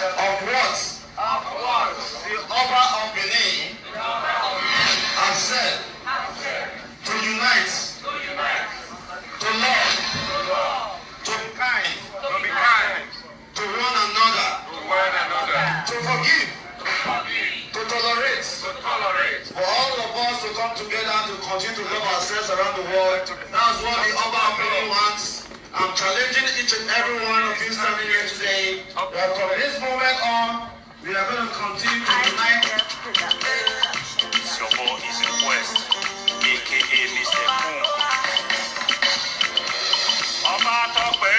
of what the Oba of Benin has said to unite, to love, to be kind, to one another, to forgive, to tolerate, for all of us to come together to continue to love ourselves around the world. That's what the Oba of Benin wants. I'm challenging each and every one of you standing here today that from this moment on, we are going to continue to unite. Support is request, aka Mr. Boom. Ọba Tọ́pẹ́.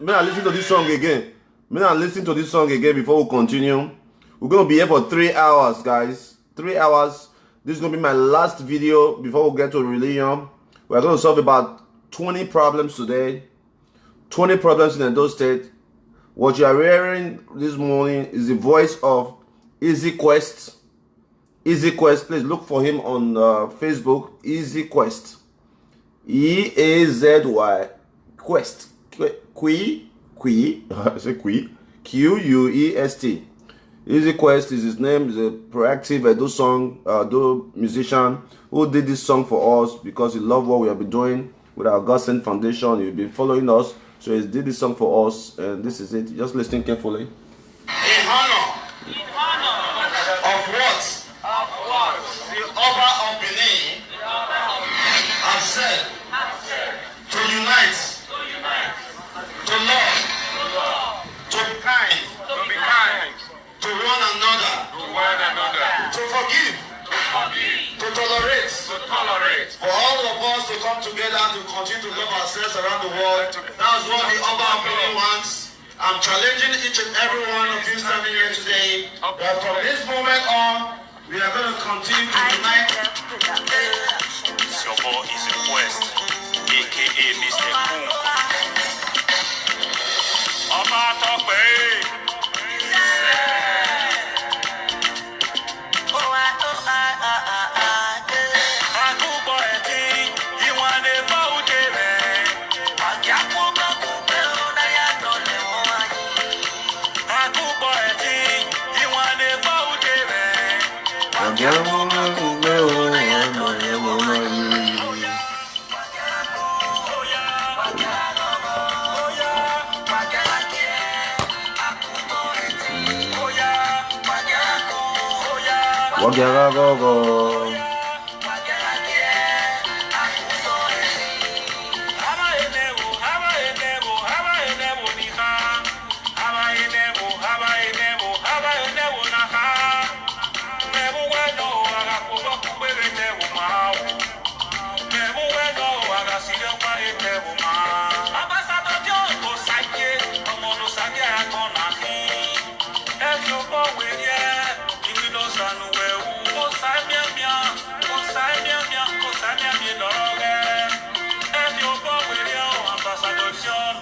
May I listen to this song again. May I listen to this song again before we continue. We're going to be here for 3 hours, guys. 3 hours. This is going to be my last video before we get to reunion. We're going to solve about 20 problems today. 20 problems in Edo State. What you are hearing this morning is the voice of Easy Quest. Easy Quest. Please look for him on Facebook. Easy Quest. E-A-Z-Y. Quest. Q-U-E-S-T. Easy Quest is his name. He's a proactive Edo musician who did this song for us because he loved what we have been doing with our Godsent Foundation. He's been following us, so he did this song for us, and this is it. Just listen carefully. In honor of what the Oba of Benin has said to unite, to love, to be kind, to one another, to forgive, to tolerate, for all of us to come together to continue to love ourselves around the world. That's what the Oba of Benin wants. I'm challenging each and every one of you standing here today that from this moment on, We are going to continue to unite. Your boy is a West, aka Mr. Boom. Ọba Tọ́pẹ́. Àkúbọ̀ ẹ̀tí, ìwọ̀n lè bọ́ òde rẹ̀. Àkúbọ̀ ẹ̀tí, ìwọ̀n lè bọ́ òde rẹ̀. Dion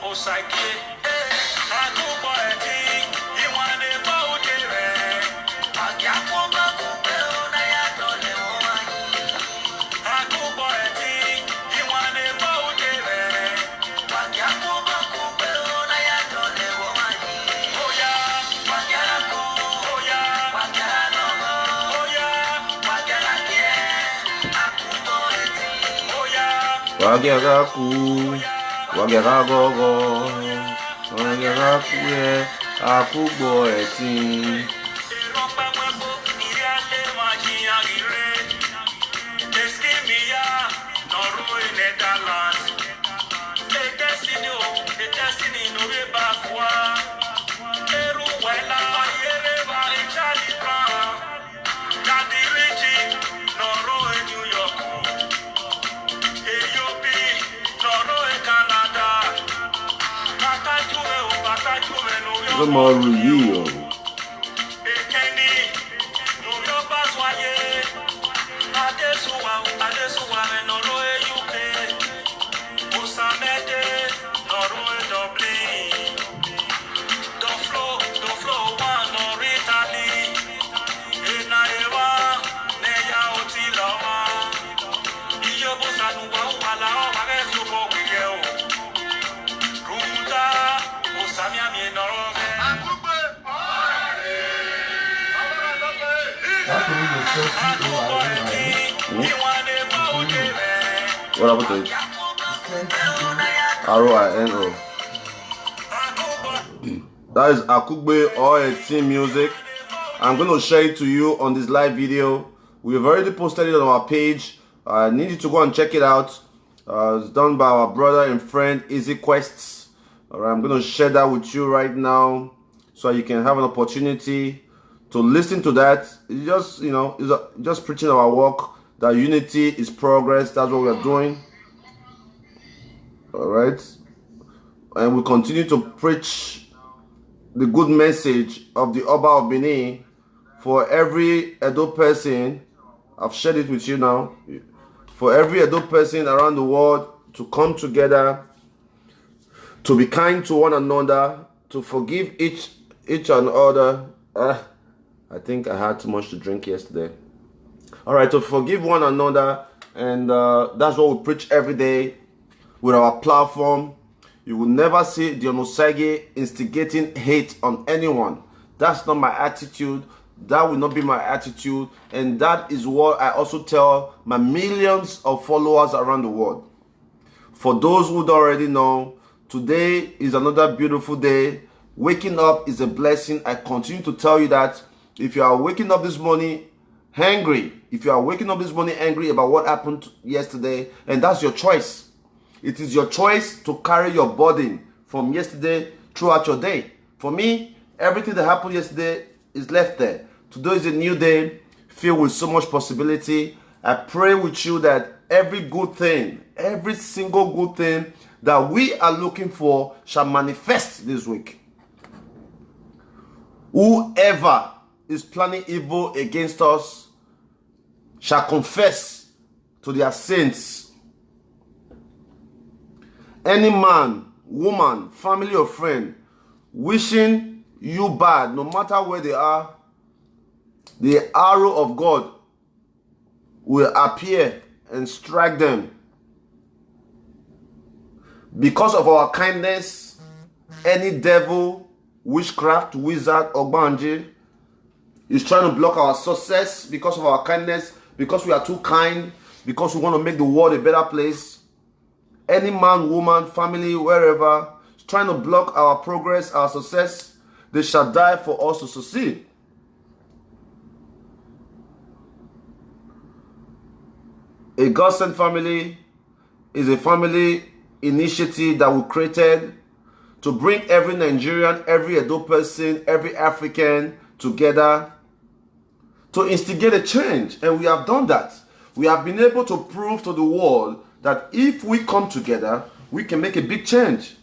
Osagie, àkúbọ̀ ẹ̀tí, ìwọ̀n lè bọ́ òde rẹ̀. Àkúbọ̀ ẹ̀tí, ìwọ̀n lè bọ́ òde rẹ̀. Àkúbọ̀ ẹ̀tí. Good morning, Rio. What happened to it? R-O-I-N-O. That is Akugbe or a team music. I'm going to share it to you on this live video. We've already posted it on our page. I need you to go and check it out. It's done by our brother and friend Easy Quests. Alright, I'm going to share that with you right now so you can have an opportunity to listen to that. It's just, you know, it's just preaching our work. That unity is progress. That's what we are doing. All right, and we continue to preach the good message of the Oba of Benin for every Edo person. I've shared it with you now. For every Edo person around the world to come together, to be kind to one another, to forgive each and other. I think I had too much to drink yesterday. All right, to forgive one another, and that's what we preach every day with our platform. You will never see Dion Osagie instigating hate on anyone. That's not my attitude. That will not be my attitude, and that is what I also tell my millions of followers around the world. For those who don't already know, today is another beautiful day. Waking up is a blessing. I continue to tell you that. If you are waking up this morning angry, if you are waking up this morning angry about what happened yesterday, and that's your choice. It is your choice to carry your burden from yesterday throughout your day. For me, everything that happened yesterday is left there. Today is a new day filled with so much possibility. I pray with you that every good thing, every single good thing that we are looking for shall manifest this week. Whoever is planning evil against us, shall confess to their sins. Any man, woman, family or friend wishing you bad, no matter where they are, the arrow of God will appear and strike them. Because of our kindness, any devil, witchcraft, wizard, or banji is trying to block our success because of our kindness, because we are too kind, because we want to make the world a better place. Any man, woman, family, wherever, is trying to block our progress, our success, they shall die for us to succeed. A Godsent family is a family initiative that we created to bring every Nigerian, every Edo person, every African together to instigate a change. And we have done that. We have been able to prove to the world that if we come together, we can make a big change.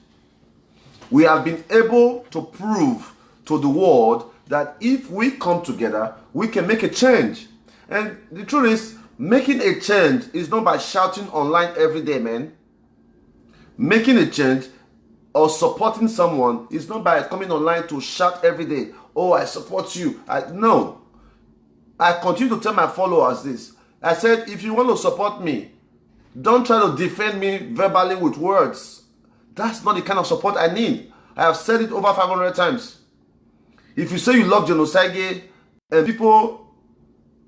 We have been able to prove to the world that if we come together, we can make a change. And the truth is, making a change is not by shouting online every day, man. Making a change or supporting someone is not by coming online to shout every day, oh, I support you. No. I continue to tell my followers this. I said, if you want to support me, don't try to defend me verbally with words. That's not the kind of support I need. I have said it over 500 times. If you say you love Dion Osagie and people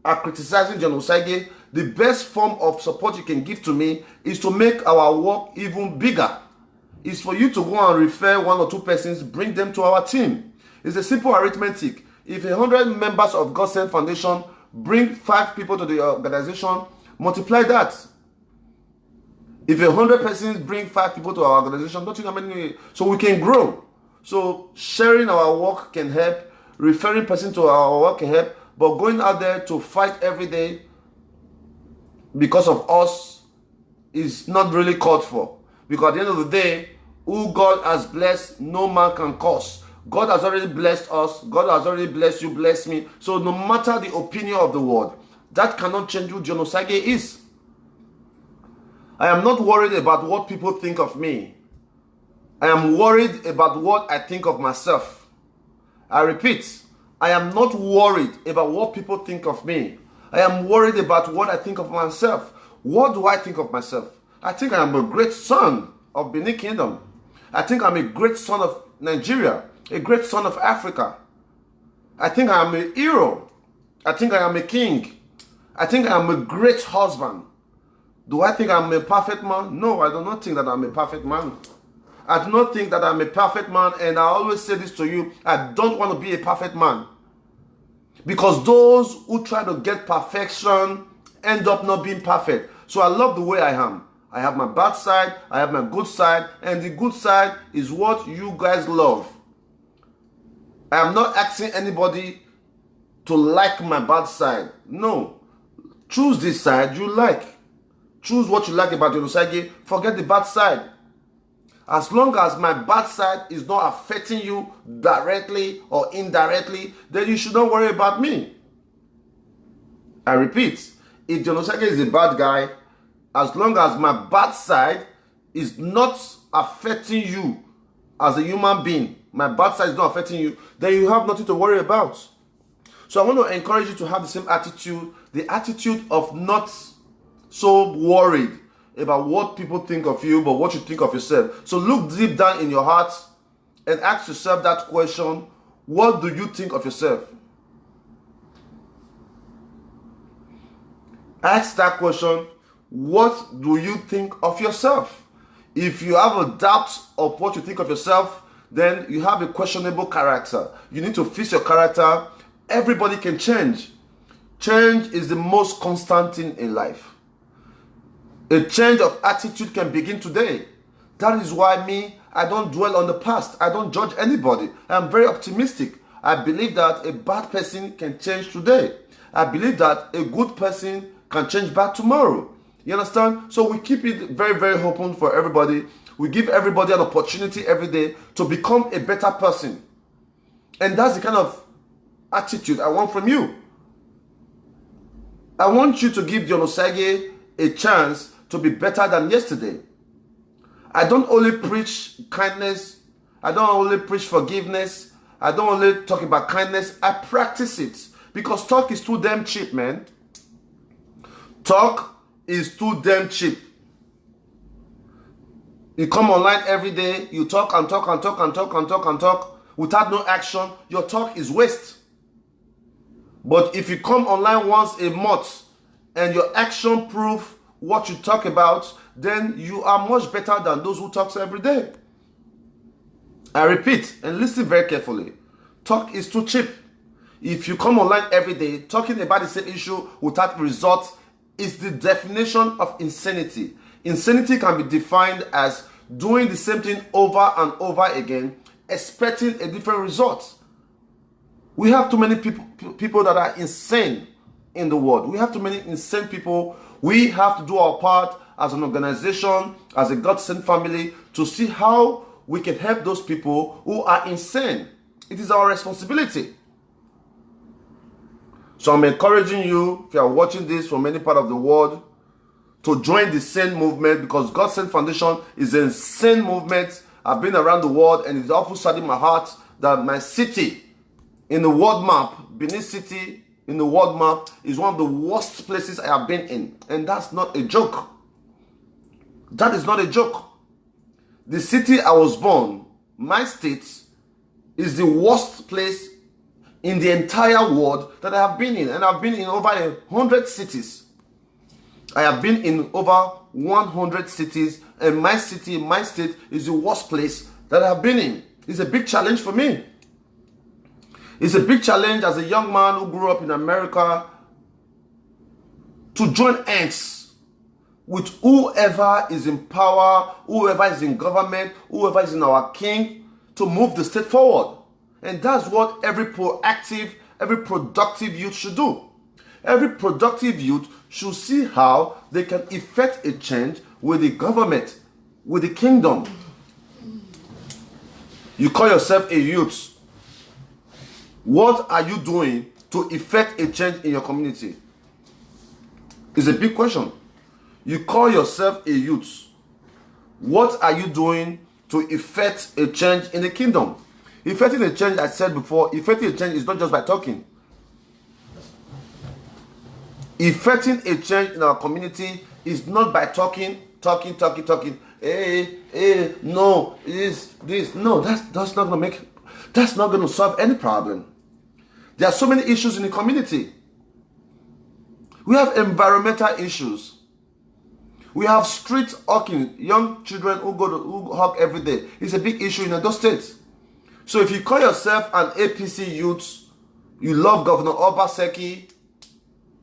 are criticizing Dion Osagie, the best form of support you can give to me is to make our work even bigger. It's for you to go and refer 1 or 2 persons, bring them to our team. It's a simple arithmetic. If 100 members of Godsent Foundation bring 5 people to the organization, multiply that. If 100 persons bring 5 people to our organization, don't you know how many? So we can grow. So sharing our work can help, referring persons to our work can help, but going out there to fight every day because of us is not really called for. Because at the end of the day, who God has blessed, no man can curse. God has already blessed us. God has already blessed you, blessed me. So no matter the opinion of the world, that cannot change who Dion Osagie is. I am not worried about what people think of me. I am worried about what I think of myself. I repeat, I am not worried about what people think of me. I am worried about what I think of myself. What do I think of myself? I think I am a great son of Benin Kingdom. I think I'm a great son of Nigeria, a great son of Africa. I think I am a hero. I think I am a king. I think I am a great husband. Do I think I'm a perfect man? No, I do not think that I'm a perfect man. I do not think that I'm a perfect man, and I always say this to you, I don't want to be a perfect man. Because those who try to get perfection end up not being perfect. So I love the way I am. I have my bad side, I have my good side, and the good side is what you guys love. I am not asking anybody to like my bad side. No. Choose this side you like. Choose what you like about Dion Osagie. Forget the bad side. As long as my bad side is not affecting you directly or indirectly, then you should not worry about me. I repeat, if Dion Osagie is a bad guy, as long as my bad side is not affecting you as a human being, my bad side is not affecting you, then you have nothing to worry about. So I want to encourage you to have the same attitude, the attitude of not so worried about what people think of you, but what you think of yourself. So look deep down in your heart and ask yourself that question, what do you think of yourself? Ask that question, what do you think of yourself? If you have a doubt of what you think of yourself, then you have a questionable character. You need to fix your character. Everybody can change. Change is the most constant thing in life. A change of attitude can begin today. That is why I don't dwell on the past. I don't judge anybody. I'm very optimistic. I believe that a bad person can change today. I believe that a good person can change back tomorrow. You understand? So we keep it very, very open for everybody. We give everybody an opportunity every day to become a better person. And that's the kind of attitude I want from you. I want you to give Dion Osagie a chance to be better than yesterday. I don't only preach kindness. I don't only preach forgiveness. I don't only talk about kindness. I practice it. Because talk is too damn cheap, man. Talk is too damn cheap. You come online every day, you talk and talk and talk and talk and talk and talk without no action. Your talk is waste. But if you come online once a month and your action prove what you talk about, then you are much better than those who talk every day. I repeat, and listen very carefully. Talk is too cheap. If you come online every day talking about the same issue without results, is the definition of insanity. Insanity can be defined as doing the same thing over and over again, expecting a different result. We have too many people that are insane in the world. We have too many insane people. We have to do our part as an organization, as a God-sent family, to see how we can help those people who are insane. It is our responsibility. So I'm encouraging you, if you are watching this from any part of the world, to join the sane movement, because Godsent Foundation is an insane movement. I've been around the world, and it's awful sad in my heart that my city in the world map, Benin City in the world map, is one of the worst places I have been in. And that's not a joke. That is not a joke. The city I was born, my state, is the worst place in the entire world that I have been in. And I've been in over 100 cities. I have been in over 100 cities, and my city, my state, is the worst place that I have been in. It's a big challenge for me. It's a big challenge as a young man who grew up in America to join hands with whoever is in power, whoever is in government, whoever is in our king, to move the state forward. And that's what every proactive, every productive youth should do. Every productive youth should see how they can effect a change with the government, with the kingdom. You call yourself a youth. What are you doing to effect a change in your community? It's a big question. You call yourself a youth. What are you doing to effect a change in the kingdom? Effecting a change, I said before, effecting a change is not just by talking. Effecting a change in our community is not by talking. No, this. No, that's not gonna make. That's not gonna solve any problem. There are so many issues in the community. We have environmental issues. We have street hawking, young children who hawk every day. It's a big issue in those states. So if you call yourself an APC youth, you love Godwin Obaseki,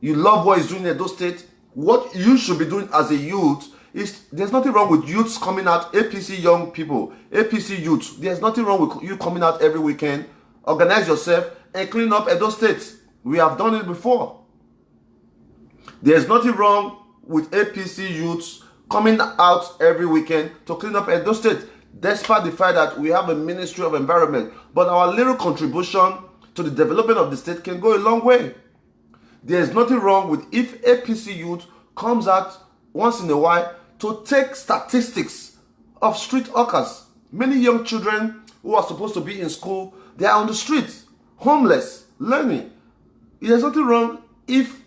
you love what he's doing in those states, what you should be doing as a youth is, there's nothing wrong with youths coming out, APC young people, APC youths. There's nothing wrong with you coming out every weekend, organize yourself and clean up Edo State. We have done it before. There's nothing wrong with APC youths coming out every weekend to clean up Edo State, despite the fact that we have a Ministry of Environment. But our little contribution to the development of the state can go a long way. There's nothing wrong with if APC youth comes out once in a while to take statistics of street hawkers. Many young children who are supposed to be in school, they are on the streets, homeless, learning. There's nothing wrong if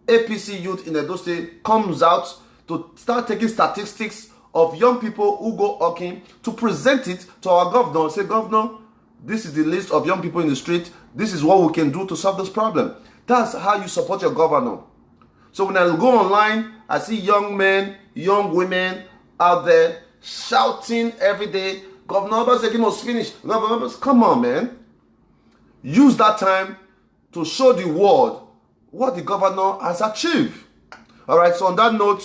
APC youth in Edo State comes out to start taking statistics of young people who go hawking, to present it to our governor. Say, Governor, this is the list of young people in the street. This is what we can do to solve this problem. That's how you support your governor. So when I go online, I see young men, young women out there shouting every day, Governor Obaseki must finish. Come on, man. Use that time to show the world what the governor has achieved. All right, so on that note,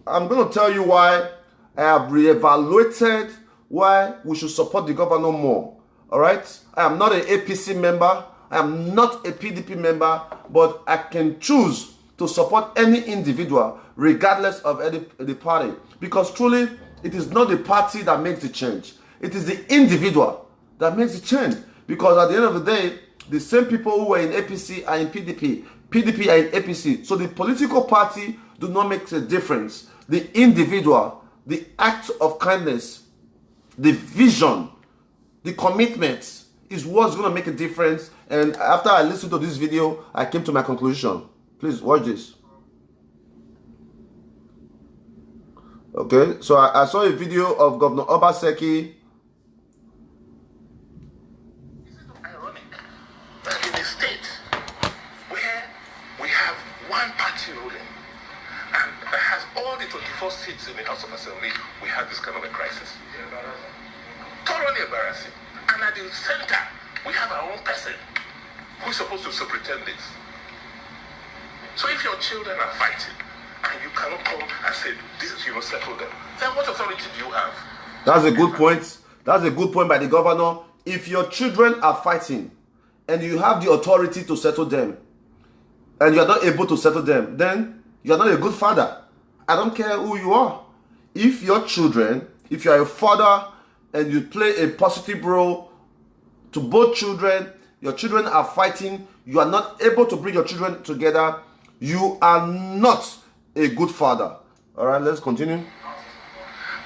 I'm going to tell you why I have reevaluated why we should support the governor more. All right, I am not an APC member. I am not a PDP member, but I can choose to support any individual regardless of the party, because truly it is not the party that makes the change. It is the individual that makes the change, because at the end of the day, the same people who were in APC are in PDP. PDP are in APC. So the political party do not make a difference. The individual, the act of kindness, the vision, the commitment is what's going to make a difference. And after I listened to this video, I came to my conclusion. Please watch this. Okay, so I saw a video of Governor Obaseki. Is it ironic that in a state where we have one party ruling and that has all the 24 seats in the House of Assembly, we have this kind of a crisis? Thoroughly embarrassing. And at the center, we have our own person who's supposed to superintend this. So if your children are fighting, and you cannot come and say, this is, you know, settle them, then what authority do you have? That's a good point. That's a good point by the governor. If your children are fighting and you have the authority to settle them and you are not able to settle them, then you are not a good father. I don't care who you are. If your children, if you are a father and you play a positive role to both children, your children are fighting, you are not able to bring your children together, you are not a good father. All right, let's continue.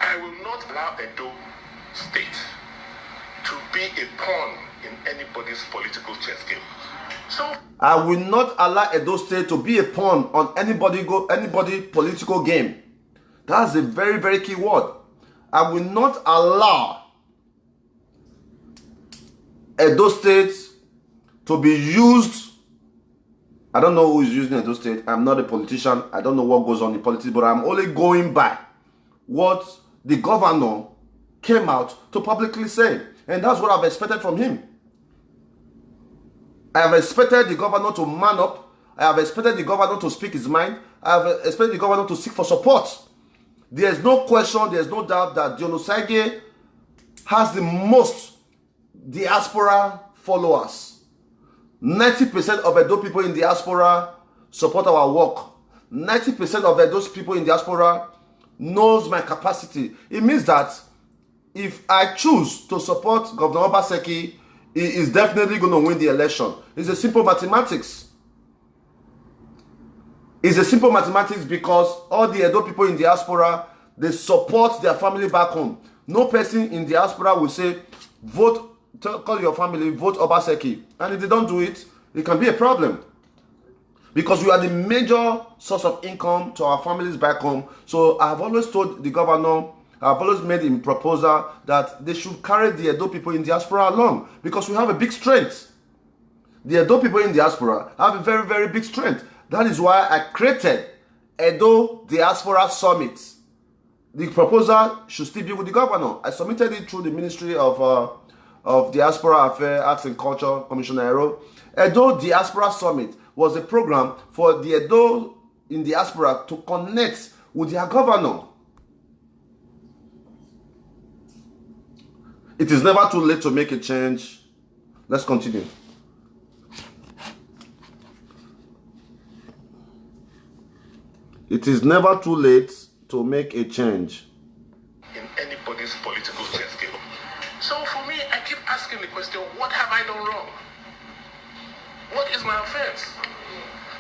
I will not allow Edo State to be a pawn in anybody's political chess game. So I will not allow Edo State to be a pawn on anybody political game. That's a very, very key word. I will not allow Edo State to be used. I don't know who is using Edo State. I'm not a politician. I don't know what goes on in politics, but I'm only going by what the governor came out to publicly say. And that's what I've expected from him. I have expected the governor to man up. I have expected the governor to speak his mind. I have expected the governor to seek for support. There's no question, there's no doubt that Dion Osagie has the most diaspora followers. 90% of Edo people in diaspora support our work. 90% of those people in diaspora knows my capacity. It means that if I choose to support Governor Obaseki, he is definitely going to win the election. It's a simple mathematics. It's a simple mathematics because all the Edo people in diaspora, they support their family back home. No person in diaspora will say, vote, call your family, vote Obaseki. And if they don't do it, it can be a problem. Because we are the major source of income to our families back home. So I have always told the governor, I have always made him proposal that they should carry the Edo people in diaspora along. Because we have a big strength. The Edo people in diaspora have a very, very big strength. That is why I created Edo Diaspora Summit. The proposal should still be with the governor. I submitted it through the Ministry of Diaspora Affairs, Arts and Culture, Commissioner Aero. Edo Diaspora Summit was a program for the Edo in diaspora to connect with their governor. It is never too late to make a change. Let's continue. It is never too late to make a change. In anybody's political chess game. So for me, I keep asking the question, what have I done wrong? What is my offense?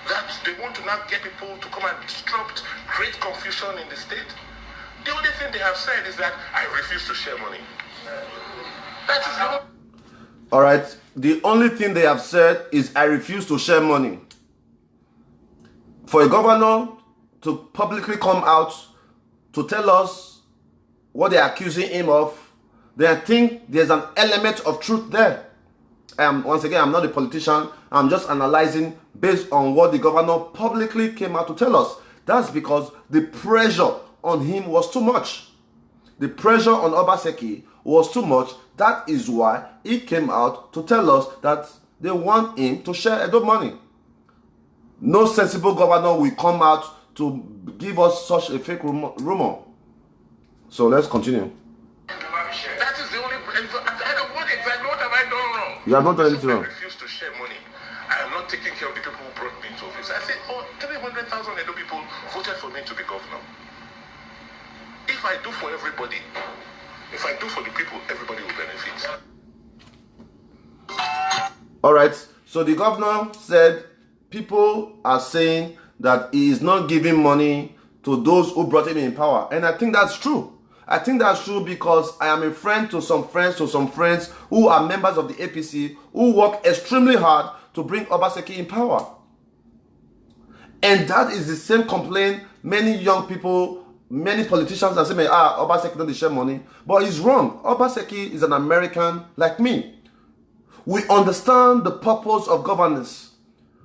That they want to now get people to come and disrupt, create confusion in the state? The only thing they have said is that I refuse to share money. That is the only... All right. The only thing they have said is I refuse to share money. For a governor to publicly come out to tell us what they're accusing him of, then I think there's an element of truth there. Once again, I'm not a politician. I'm just analyzing based on what the governor publicly came out to tell us. That's because the pressure on him was too much. The pressure on Obaseki was too much. That is why he came out to tell us that they want him to share Edo money. No sensible governor will come out to give us such a fake rumor. So let's continue. That is the only... What exactly, what have I done wrong? You have not done anything wrong. I refuse to share money. I am not taking care of the people who brought me into office. I said, 300,000 Edo people voted for me to be governor. If I do for everybody, if I do for the people, everybody will benefit. All right. So the governor said people are saying that he is not giving money to those who brought him in power. And I think that's true. I think that's true because I am a friend to some friends who are members of the APC who work extremely hard to bring Obaseki in power. And that is the same complaint many young people, many politicians are saying, Obaseki don't share money. But it's wrong. Obaseki is an American like me. We understand the purpose of governance.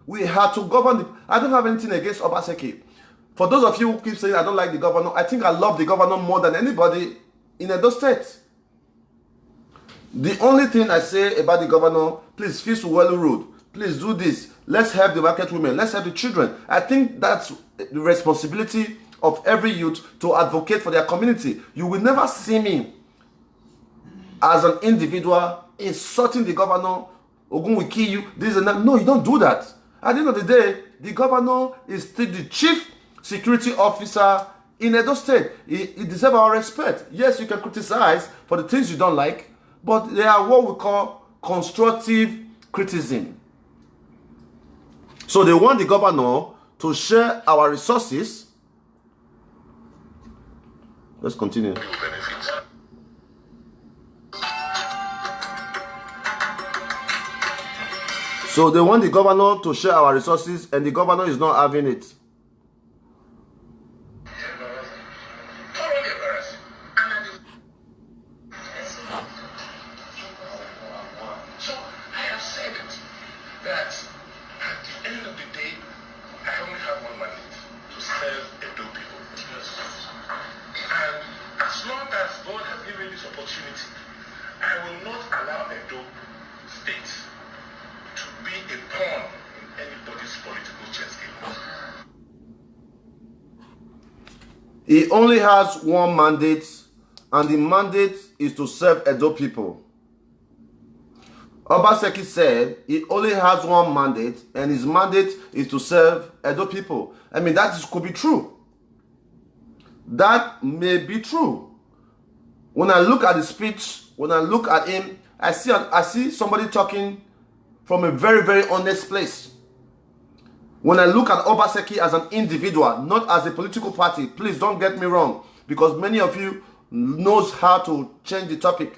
We had to govern. I don't have anything against Obaseki. For those of you who keep saying I don't like the governor, I think I love the governor more than anybody in Edo State. The only thing I say about the governor, please fix Uwelu Road. Please do this. Let's help the market women. Let's help the children. I think that's the responsibility of every youth to advocate for their community. You will never see me as an individual insulting the governor. Ogun will kill you. This and that. No, you don't do that. At the end of the day, the governor is still the chief security officer in Edo State. He deserves our respect. Yes, you can criticize for the things you don't like, but they are what we call constructive criticism. So they want the governor to share our resources. Let's continue. So they want the governor to share our resources, and the governor is not having it. He only has one mandate, and the mandate is to serve Edo people. Obaseki said he only has one mandate, and his mandate is to serve Edo people. I mean, could be true. That may be true. When I look at the speech, when I look at him, I see somebody talking from a very, very honest place. When I look at Obaseki as an individual, not as a political party, please don't get me wrong, because many of you knows how to change the topic.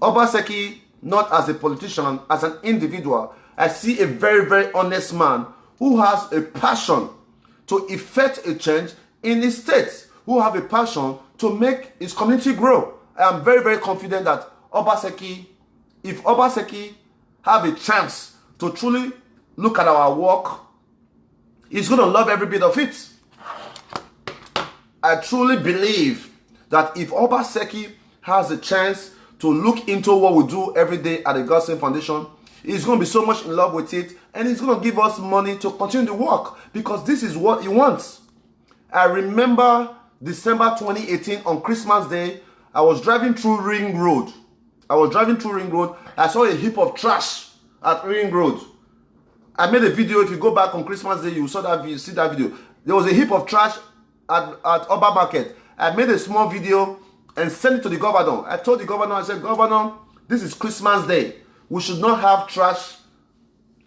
Obaseki, not as a politician, as an individual, I see a very, very honest man who has a passion to effect a change in his state, who have a passion to make his community grow. I am very, very confident that Obaseki, if Obaseki have a chance to truly look at our work, he's going to love every bit of it. I truly believe that if Obaseki has a chance to look into what we do every day at the Godsent Foundation, he's going to be so much in love with it, and he's going to give us money to continue the work, because this is what he wants. I remember December 2018 on Christmas Day, I was driving through Ring Road. I saw a heap of trash at Ring Road. I made a video. If you go back on Christmas Day, you saw that video, see that video. There was a heap of trash at Oba Market. I made a small video and sent it to the governor. I told the governor, I said, Governor, this is Christmas Day. We should not have trash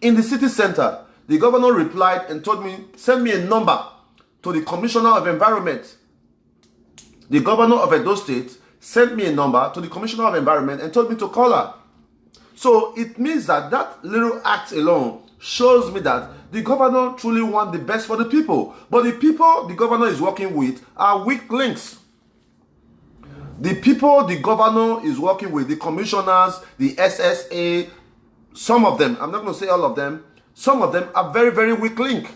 in the city center. The governor replied and told me, send me a number to the Commissioner of Environment. The governor of Edo State sent me a number to the Commissioner of Environment and told me to call her. So it means that that little act alone shows me that the governor truly wants the best for the people. But the people the governor is working with are weak links. The people the governor is working with, the commissioners, the SSA, some of them, I'm not going to say all of them, some of them are very, very weak link.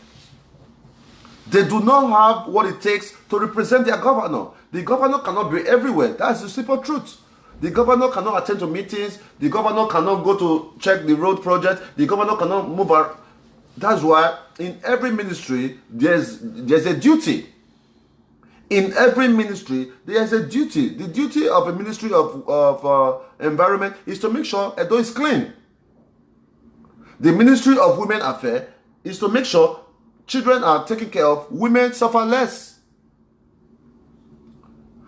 They do not have what it takes to represent their governor. The governor cannot be everywhere. That's the simple truth. The governor cannot attend to meetings. The governor cannot go to check the road project. The governor cannot move around. That's why in every ministry, there's a duty. In every ministry, there's a duty. The duty of a ministry of environment is to make sure Edo is clean. The Ministry of Women Affairs is to make sure children are taken care of, women suffer less.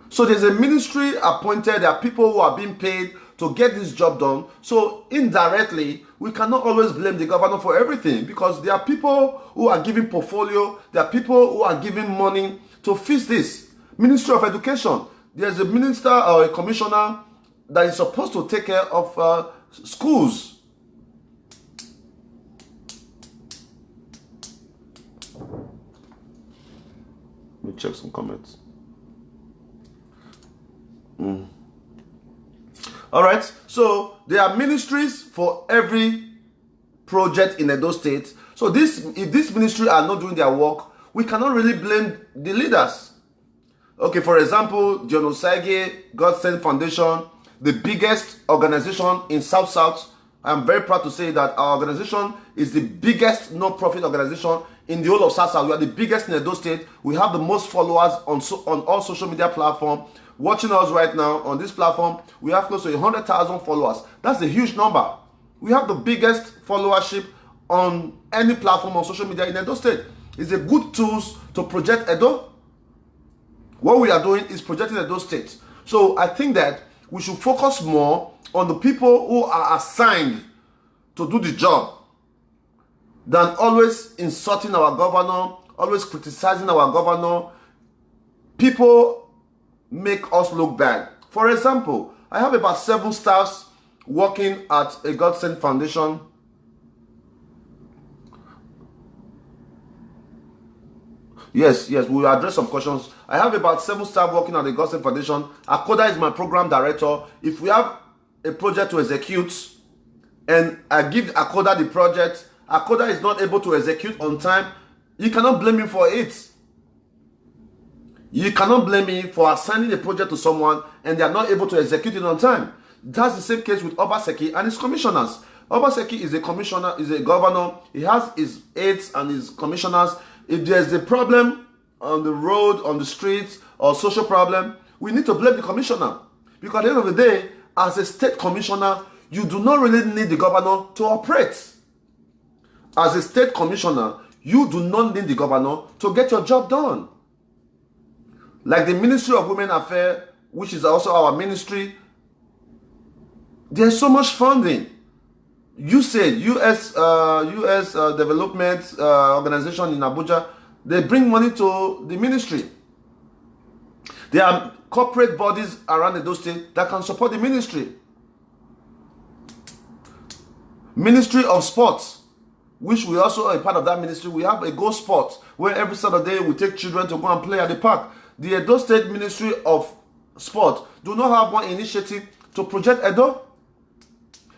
So there's a ministry appointed, there are people who are being paid to get this job done. So indirectly, we cannot always blame the governor for everything, because there are people who are giving portfolio, there are people who are giving money to fix this. Ministry of Education, there's a minister or a commissioner that is supposed to take care of schools. Let me check some comments. All right, so there are ministries for every project in Edo State. So if this ministry are not doing their work, we cannot really blame the leaders. Okay, for example, Dion Osagie, Godsent Foundation, the biggest organization in South. I'm very proud to say that our organization is the biggest non-profit organization in the whole of South. We are the biggest in Edo State. We have the most followers on all social media platforms. Watching us right now on this platform, we have close to 100,000 followers. That's a huge number. We have the biggest followership on any platform on social media in Edo State. It's a good tool to project Edo. What we are doing is projecting Edo State. So I think that we should focus more on the people who are assigned to do the job than always insulting our governor, always criticizing our governor. People make us look bad. For example, I have about 7 staffs working at a Godsent Foundation. Yes, we will address some questions. I have about 7 staff working at the Godsent Foundation. Akoda is my program director. If we have a project to execute and I give Akoda the project, Akoda is not able to execute on time, you cannot blame me for it. You cannot blame me for assigning a project to someone and they are not able to execute it on time. That's the same case with Obaseki and his commissioners. Obaseki is a commissioner, is a governor. He has his aides and his commissioners. If there's a problem on the road, on the streets, or social problem, we need to blame the commissioner. Because at the end of the day, as a state commissioner, you do not really need the governor to operate. As a state commissioner, you do not need the governor to get your job done. Like the Ministry of Women Affairs, which is also our ministry, there's so much funding. You said US Development Organization in Abuja, they bring money to the ministry. There are corporate bodies around the state that can support the ministry. Ministry of Sports, which we also are a part of that ministry. We have a Go Sport, where every Saturday we take children to go and play at the park. The Edo State Ministry of Sport do not have one initiative to project Edo.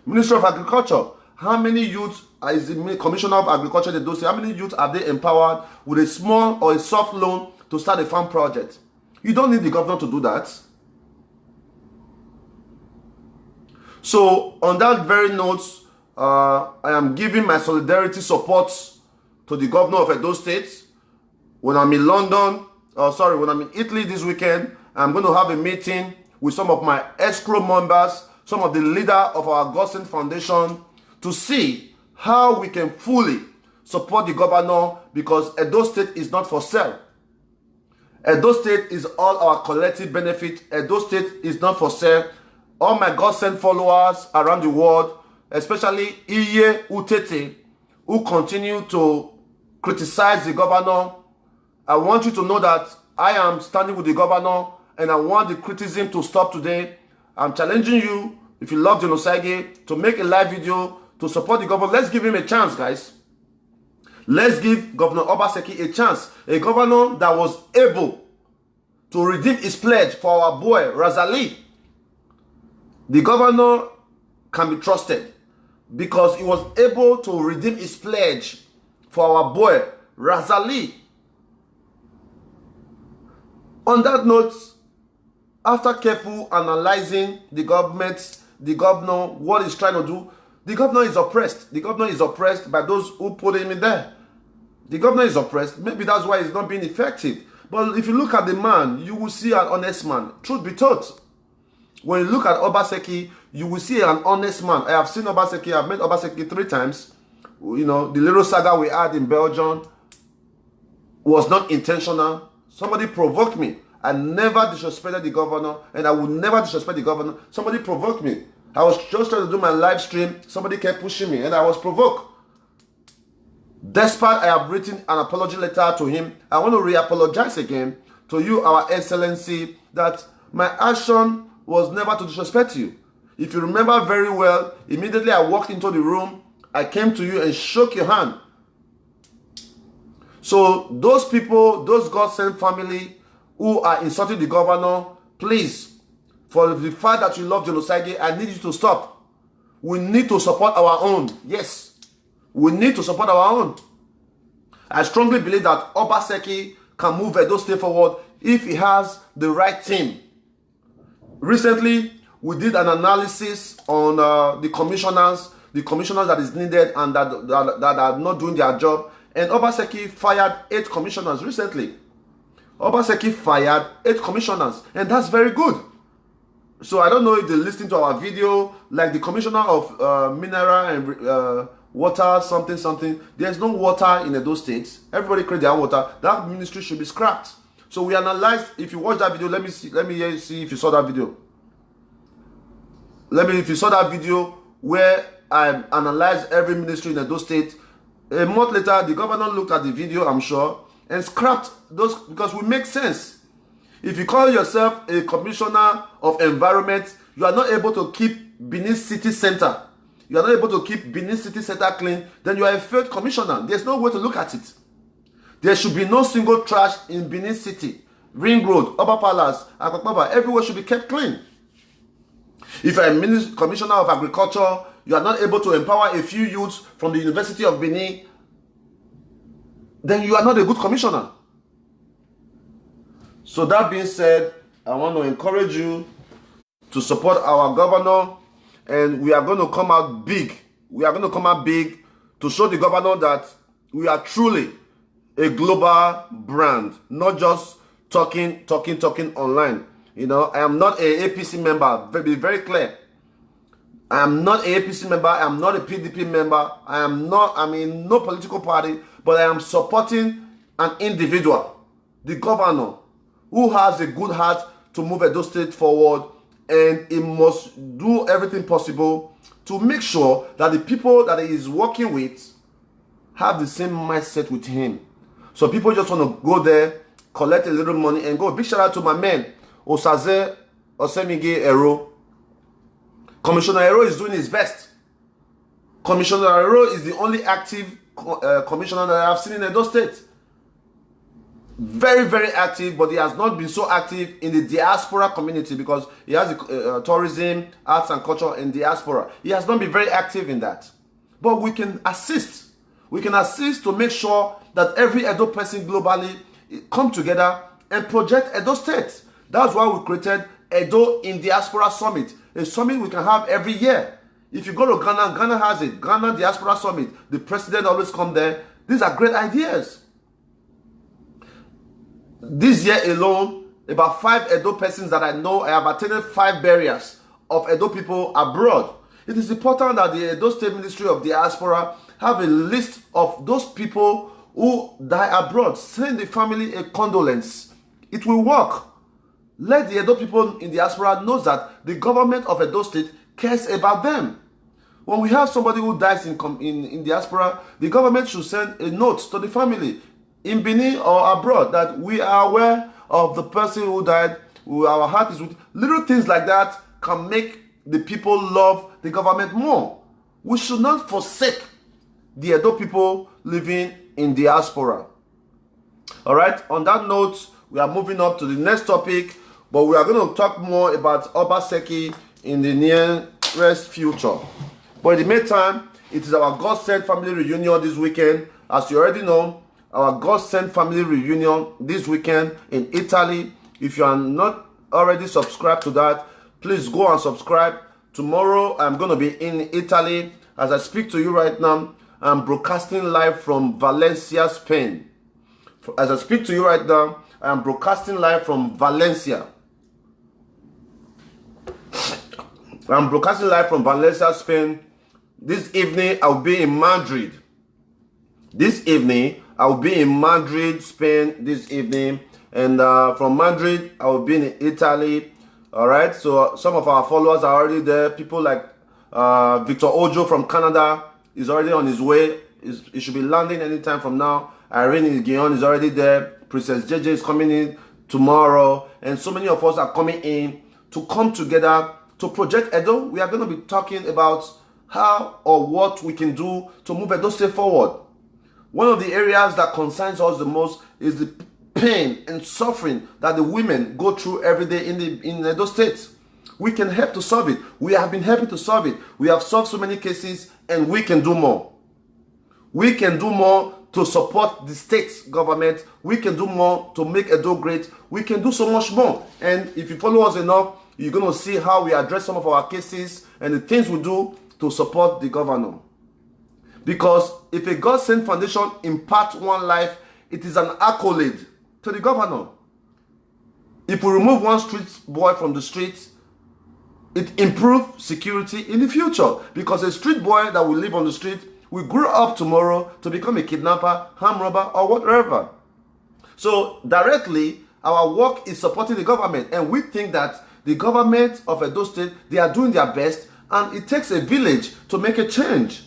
Ministry of Agriculture, how many youths is the Commissioner of Agriculture in Edo State? How many youths are they empowered with a small or a soft loan to start a farm project? You don't need the governor to do that. So on that very note, I am giving my solidarity support to the governor of Edo State. When I'm in London, when I'm in Italy this weekend, I'm going to have a meeting with some of my escrow members, some of the leader of our Godsent Foundation, to see how we can fully support the governor, because Edo State is not for sale. Edo State is all our collective benefit. Edo State is not for sale. All my Godsent followers around the world, especially Ivie Utete, who continue to criticize the governor, I want you to know that I am standing with the governor and I want the criticism to stop today. I'm challenging you, if you love Dion Osagie, to make a live video to support the governor. Let's give him a chance, guys. Let's give Governor Obaseki a chance. A governor that was able to redeem his pledge for our boy, Razali. The governor can be trusted because he was able to redeem his pledge for our boy, Razali. On that note, after careful analyzing the governor, what he's trying to do, the governor is oppressed. The governor is oppressed by those who put him in there. The governor is oppressed. Maybe that's why he's not being effective. But if you look at the man, you will see an honest man. Truth be told, when you look at Obaseki, you will see an honest man. I have seen Obaseki. I've met Obaseki 3 times. You know, the little saga we had in Belgium was not intentional. Somebody provoked me. I never disrespected the governor, and I will never disrespect the governor. Somebody provoked me. I was just trying to do my live stream. Somebody kept pushing me and I was provoked. Despite I have written an apology letter to him, I want to re-apologize again to you, our excellency, that my action was never to disrespect you. If you remember very well, immediately I walked into the room, I came to you and shook your hand. So those people, those Godsent family who are insulting the governor, please, for the fact that you love Dion Osagie, I need you to stop. We need to support our own. Yes. We need to support our own. I strongly believe that Obaseki can move Edo State forward if he has the right team. Recently, we did an analysis on the commissioners that is needed and that are not doing their job. And Obaseki fired 8 commissioners recently. Obaseki fired 8 commissioners, and that's very good. So I don't know if they listen to our video, like the commissioner of mineral and water, something. There's no water in Edo State. Everybody create their water. That ministry should be scrapped. So we analyzed. If you watch that video, let me see if you saw that video. If you saw that video where I analyzed every ministry in Edo State. A month later, the governor looked at the video, I'm sure, and scrapped those because we make sense. If you call yourself a commissioner of environment, you are not able to keep Benin City Center. You are not able to keep Benin City Center clean, then you are a failed commissioner. There's no way to look at it. There should be no single trash in Benin City, Ring Road, Upper Palace, Akpakpaba. Everywhere should be kept clean. If you are a commissioner of agriculture, you are not able to empower a few youths from the University of Benin, then you are not a good commissioner. So that being said, I want to encourage you to support our governor, and we are going to come out big. We are going to come out big to show the governor that we are truly a global brand, not just talking online. You know, I am not a APC member. Be very clear. I am not a APC member. I am not a PDP member. I'm in no political party, but I am supporting an individual, the governor, who has a good heart to move Edo State forward, and he must do everything possible to make sure that the people that he is working with have the same mindset with him. So people just want to go there, collect a little money, and go. Big shout out to my man, Osemige Ero. Commissioner Ero is doing his best. Commissioner Ero is the only active commissioner that I have seen in Edo State. Very, very active, but he has not been so active in the diaspora community because he has tourism, arts and culture in diaspora. He has not been very active in that. But we can assist. We can assist to make sure that every Edo person globally come together and project Edo State. That's why we created Edo in Diaspora Summit, a summit we can have every year. If you go to Ghana, Ghana has it. Ghana Diaspora Summit. The president always come there. These are great ideas. This year alone, about 5 Edo persons that I know, I have attended 5 burials of Edo people abroad. It is important that the Edo State Ministry of Diaspora have a list of those people who die abroad. Send the family a condolence. It will work. Let the Edo people in diaspora know that the government of Edo State cares about them. When we have somebody who dies in diaspora, the government should send a note to the family in Benin or abroad that we are aware of the person who died. Our heart is with. Little things like that can make the people love the government more. We should not forsake the Edo people living in diaspora. All right, on that note, we are moving up to the next topic, but we are going to talk more about Obaseki in the nearest future. But in the meantime, it is our Godsent family reunion this weekend. As you already know, our Godsent family reunion this weekend in Italy. If you are not already subscribed to that, please go and subscribe. Tomorrow, I'm going to be in Italy. As I speak to you right now, I'm broadcasting live from Valencia, Spain. As I speak to you right now, I am broadcasting live from Valencia. I'm broadcasting live from Valencia, Spain. This evening, I'll be in Madrid. This evening, I'll be in Madrid, Spain this evening. And from Madrid, I'll be in Italy. All right, so some of our followers are already there. People like Victor Ojo from Canada is already on his way. He should be landing anytime from now. Irene Dion is already there. Princess JJ is coming in tomorrow. And so many of us are coming in to come together to Project Edo. We are going to be talking about how or what we can do to move Edo State forward. One of the areas that concerns us the most is the pain and suffering that the women go through every day in Edo State. We can help to solve it. We have been helping to solve it. We have solved so many cases, and we can do more. We can do more to support the state government. We can do more to make Edo great. We can do so much more. And if you follow us enough, you're going to see how we address some of our cases and the things we do to support the governor. Because if a God-sent foundation imparts one life, it is an accolade to the governor. If we remove one street boy from the streets, it improves security in the future. Because a street boy that will live on the street will grow up tomorrow to become a kidnapper, armed robber, or whatever. So directly, our work is supporting the government. And we think that the government of Edo State, they are doing their best. And it takes a village to make a change.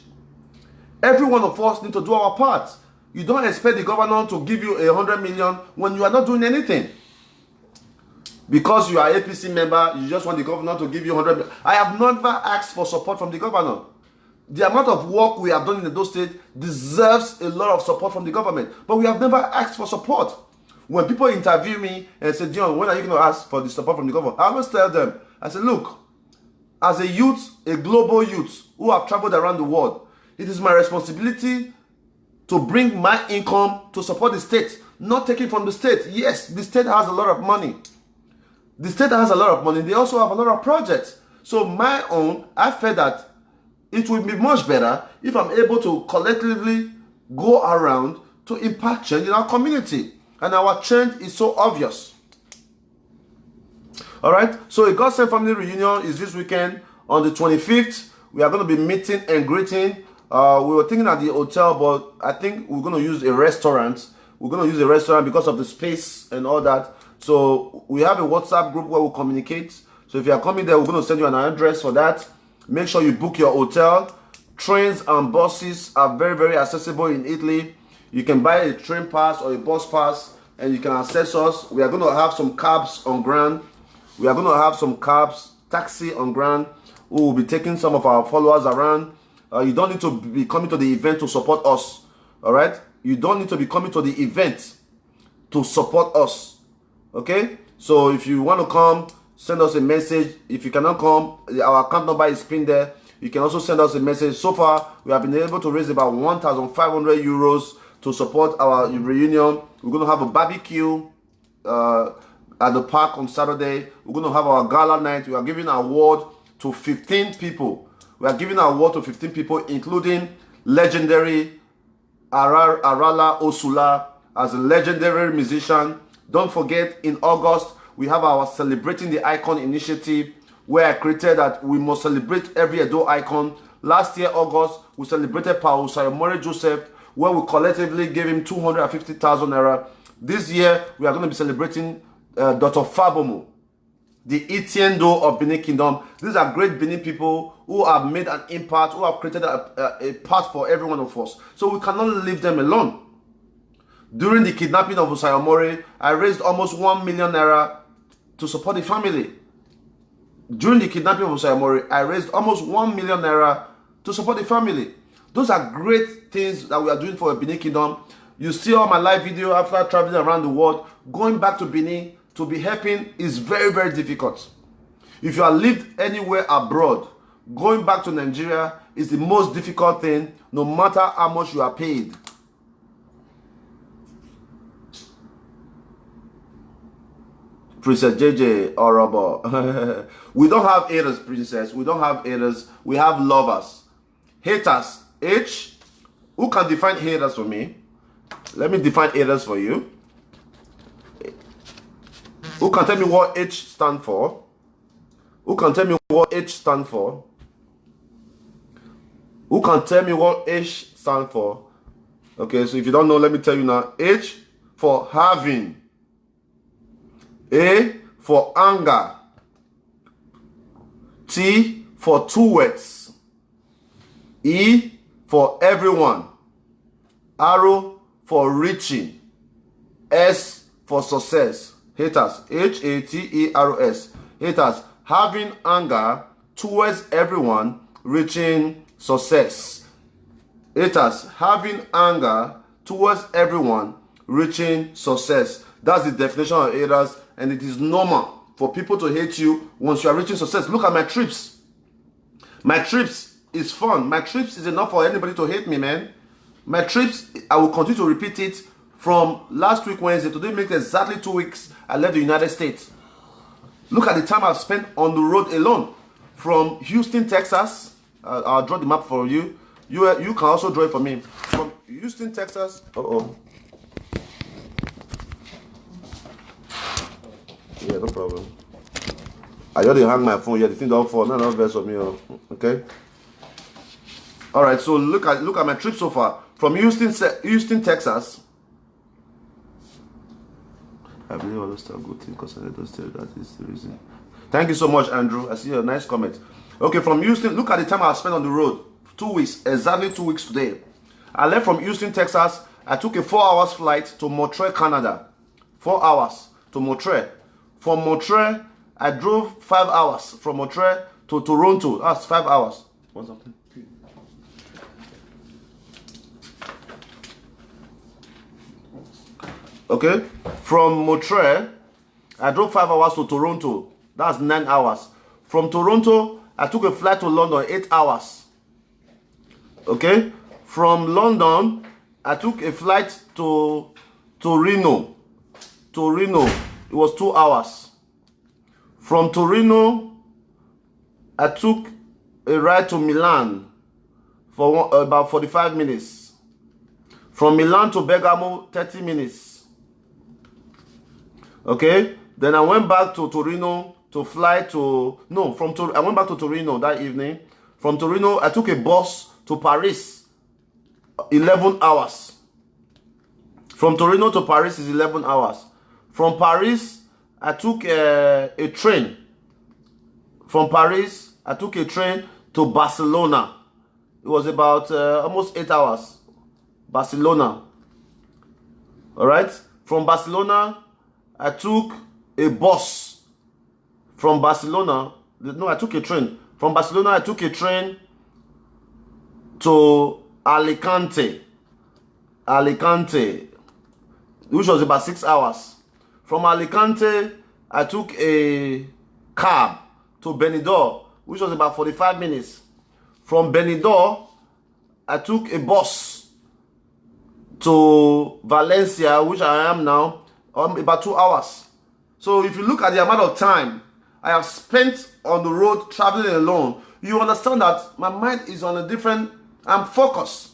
Every one of us need to do our part. You don't expect the governor to give you 100 million when you are not doing anything. Because you are an APC member, you just want the governor to give you 100 million. I have never asked for support from the governor. The amount of work we have done in Edo State deserves a lot of support from the government. But we have never asked for support. When people interview me and say, Dion, when are you going to ask for the support from the government? I always tell them, I say, look, as a youth, a global youth who have traveled around the world, it is my responsibility to bring my income to support the state, not taking from the state. Yes, the state has a lot of money. The state has a lot of money. They also have a lot of projects. So my own, I felt that it would be much better if I'm able to collectively go around to impact change in our community. And our change is so obvious. All right. So a Godsent family reunion is this weekend on the 25th. We are going to be meeting and greeting. We were thinking at the hotel, but I think we're going to use a restaurant. We're going to use a restaurant because of the space and all that. So we have a WhatsApp group where we communicate. So if you are coming there, we're going to send you an address for that. Make sure you book your hotel. Trains and buses are very, very accessible in Italy. You can buy a train pass or a bus pass and you can access us. We are going to have some cabs on ground. We are going to have some cabs, taxi on ground. We will be taking some of our followers around. You don't need to be coming to the event to support us. All right? You don't need to be coming to the event to support us. Okay? So if you want to come, send us a message. If you cannot come, our account number is pinned there. You can also send us a message. So far, we have been able to raise about 1,500 euros to support our reunion. We're going to have a barbecue at the park on Saturday. We're going to have our gala night. We are giving an award to 15 people. We are giving an award to 15 people, including legendary Arala Osula as a legendary musician. Don't forget, in August, we have our Celebrating the Icon initiative, where I created that we must celebrate every Edo icon. Last year, August, we celebrated Paul Sayomore Joseph, where we collectively gave him 250,000 naira. This year, we are going to be celebrating Dr. Fabomo, the Itiendo of Benin Kingdom. These are great Benin people who have made an impact, who have created a path for every one of us. So we cannot leave them alone. During the kidnapping of Sayomore, I raised almost 1 million naira to support the family. During the kidnapping of Sayomore, I raised almost 1 million naira to support the family. Those are great things that we are doing for Benin Kingdom. You see all my live video after traveling around the world. Going back to Benin to be helping is very, very difficult. If you have lived anywhere abroad, going back to Nigeria is the most difficult thing, no matter how much you are paid. Princess JJ Orobo. We don't have haters, princess. We don't have haters. We have lovers. Haters. H. Who can define haters for me? Let me define haters for you. Who can tell me what H stand for? Who can tell me what H stand for? Who can tell me what H stand for? Okay, so if you don't know, let me tell you now. H for having. A for anger. T for towards. E for everyone. Arrow for reaching. S for success. Haters. H-A-T-E-R-O-S. Haters. Having anger towards everyone, reaching success. Haters. Having anger towards everyone, reaching success. That's the definition of haters, and it is normal for people to hate you once you are reaching success. Look at my trips. My trips is fun. My trips is enough for anybody to hate me, man. My trips, I will continue to repeat it from last week Wednesday. Today makes exactly 2 weeks I left the United States. Look at the time I've spent on the road alone. From Houston, Texas. I'll draw the map for you. You can also draw it for me. From Houston, Texas. Yeah, no problem. I already hang my phone. Yeah, the thing don't fall. No verse of me. Okay. All right. So look at my trip so far. From Houston, Texas. I believe all those good things because I don't tell that is the reason. Thank you so much, Andrew. I see a nice comment. Okay, from Houston. Look at the time I spent on the road. 2 weeks. Exactly 2 weeks today. I left from Houston, Texas. I took a 4 hours flight to Montreal, Canada. 4 hours to Montreal. From Montreal, I drove 5 hours from Montreal to Toronto. That's 5 hours. What's up? Okay, from Montreal, I drove 5 hours to Toronto. That's 9 hours. From Toronto, I took a flight to London, 8 hours. Okay, from London, I took a flight to Reno. It was 2 hours. From Torino, I took a ride to Milan for about 45 minutes. From Milan to Bergamo, 30 minutes. Okay, then I went back to Torino to fly to, I went back to Torino that evening. From Torino, I took a bus to Paris, 11 hours. From Torino to Paris is 11 hours. From Paris, I took a train. From Paris, I took a train to Barcelona. It was about almost 8 hours. Barcelona. All right. From Barcelona, I took a bus. From Barcelona, I took a train. From Barcelona, I took a train to Alicante, which was about 6 hours. From Alicante, I took a cab to Benidorm, which was about 45 minutes. From Benidorm, I took a bus to Valencia, which I am now, about 2 hours. So if you look at the amount of time I have spent on the road traveling alone, you understand that my mind is on a different, I'm focused.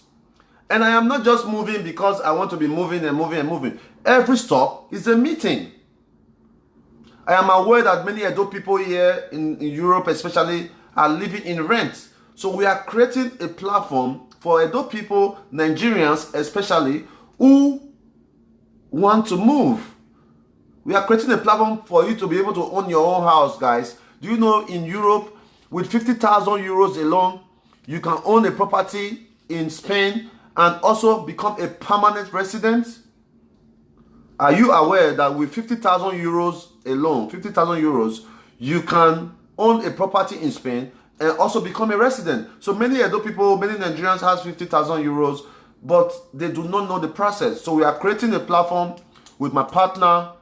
And I am not just moving because I want to be moving and moving and moving. Every stop is a meeting. I am aware that many Edo people here in Europe especially are living in rent. So we are creating a platform for Edo people, Nigerians especially, who want to move. We are creating a platform for you to be able to own your own house, guys. Do you know in Europe, with 50,000 euros alone, you can own a property in Spain and also become a permanent resident? Are you aware that with 50,000 euros alone, 50,000 euros, you can own a property in Spain and also become a resident? So many Edo people, many Nigerians have 50,000 euros, but they do not know the process. So we are creating a platform with my partner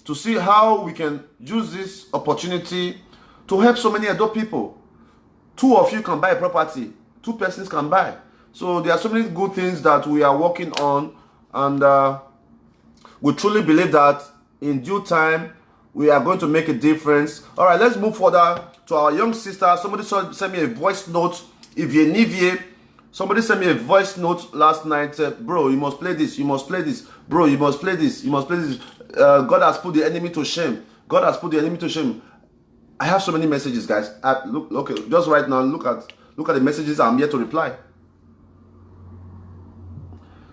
to see how we can use this opportunity to help so many Edo people. 2 of you can buy a property, 2 persons can buy. So there are so many good things that we are working on, and we truly believe that in due time we are going to make a difference. All right, let's move further to our young sister. Somebody sent me a voice note. Ivie, somebody sent me a voice note last night. Bro, you must play this. You must play this. Bro, you must play this. You must play this. God has put the enemy to shame. God has put the enemy to shame. I have so many messages, guys. Look, okay, just right now, look at the messages I'm here to reply.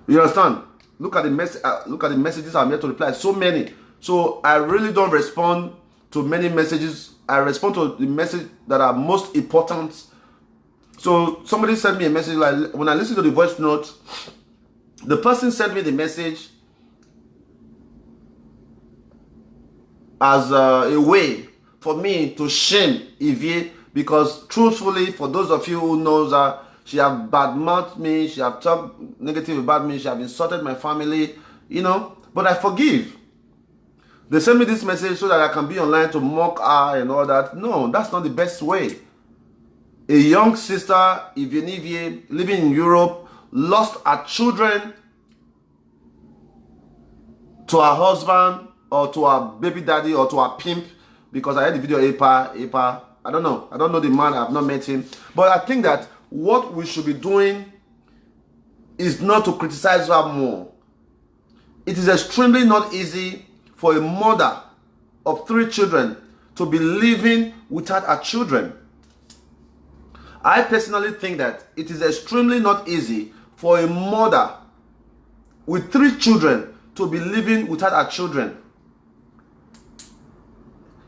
You understand? Look at the messages I'm here to reply. So many. So I really don't respond to many messages. I respond to the message that are most important. So somebody sent me a message, like when I listen to the voice note, the person sent me the message as a way for me to shame Ivie, because truthfully, for those of you who knows her, she have badmouthed me, she have talked negative about me, she have insulted my family, you know, but I forgive. They send me this message so that I can be online to mock her and all that. No, that's not the best way. A young sister, Ivie, living in Europe, lost her children to her husband or to her baby daddy or to her pimp, because I heard the video Apa. I don't know. I don't know the man. I have not met him. But I think that what we should be doing is not to criticize her more. It is extremely not easy for a mother of 3 children to be living without her children. I personally think that it is extremely not easy for a mother with 3 children to be living without her children.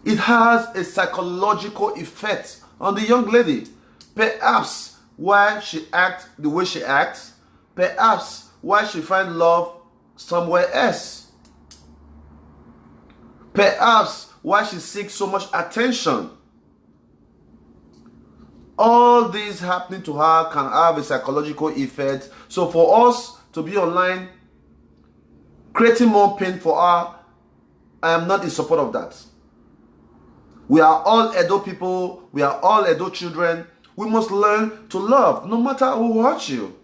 It has a psychological effect on the young lady. Perhaps why she acts the way she acts. Perhaps why she finds love somewhere else. Perhaps why she seeks so much attention. All this happening to her can have a psychological effect. So for us to be online creating more pain for her, I am not in support of that. We are all Edo people. We are all Edo children. We must learn to love, no matter who hurts you.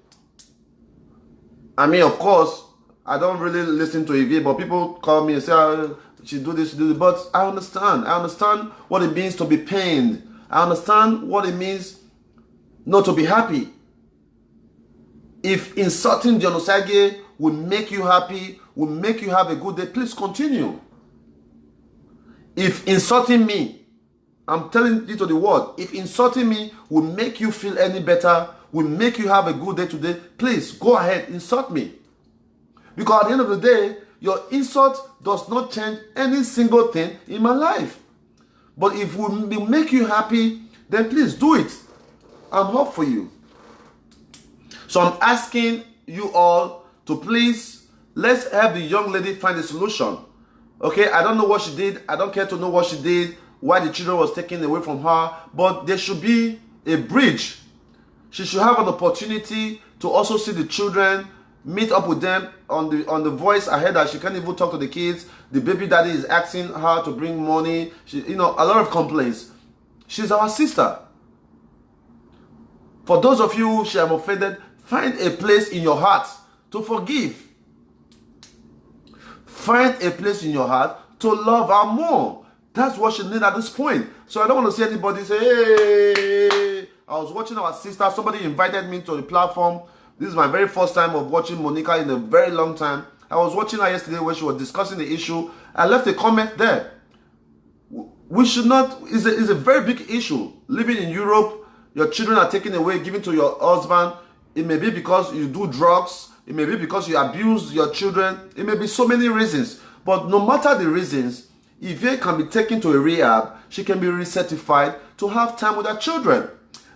I mean, of course, I don't really listen to Ivie, but people call me and say, oh, she do this, she do this. But I understand. I understand what it means to be pained. I understand what it means not to be happy. If insulting Dion Osagie will make you happy, will make you have a good day, please continue. If insulting me, I'm telling you to the world, if insulting me will make you feel any better, will make you have a good day today, please go ahead, insult me. Because at the end of the day, your insult does not change any single thing in my life. But if it will make you happy, then please do it. I'm hope for you. So I'm asking you all to please, let's help the young lady find a solution. Okay, I don't know what she did. I don't care to know what she did, why the children was taken away from her. But there should be a bridge. She should have an opportunity to also see the children, meet up with them on the voice. I heard that she can't even talk to the kids. The baby daddy is asking her to bring money. She, you know, a lot of complaints. She's our sister. For those of you who she have offended, find a place in your heart to forgive. Find a place in your heart to love her more. That's what she needs at this point. So I don't want to see anybody say, hey, I was watching our sister. Somebody invited me to the platform. This is my very first time of watching Monica in a very long time. I was watching her yesterday when she was discussing the issue. I left a comment there. We should not, it's a very big issue. Living in Europe, your children are taken away, given to your husband. It may be because you do drugs. It may be because you abuse your children. It may be so many reasons. But no matter the reasons, Ivie can be taken to a rehab. She can be recertified to have time with her children.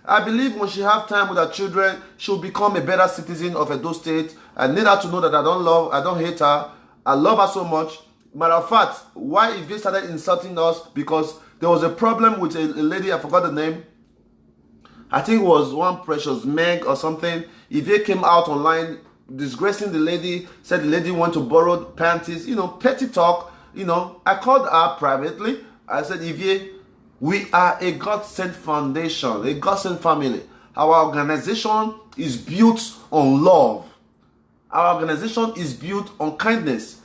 I believe when she have time with her children, she'll become a better citizen of Edo State. I need her to know that I don't hate her. I love her so much. Matter of fact, why Ivie started insulting us, because there was a problem with a lady, I forgot the name. I think it was one Precious Meg or something. Ivie came out online disgracing the lady, said the lady went to borrow panties, you know, petty talk, you know. I called her privately. I said, Ivie, we are a God-sent foundation, a God-sent family. Our organization is built on love. Our organization is built on kindness.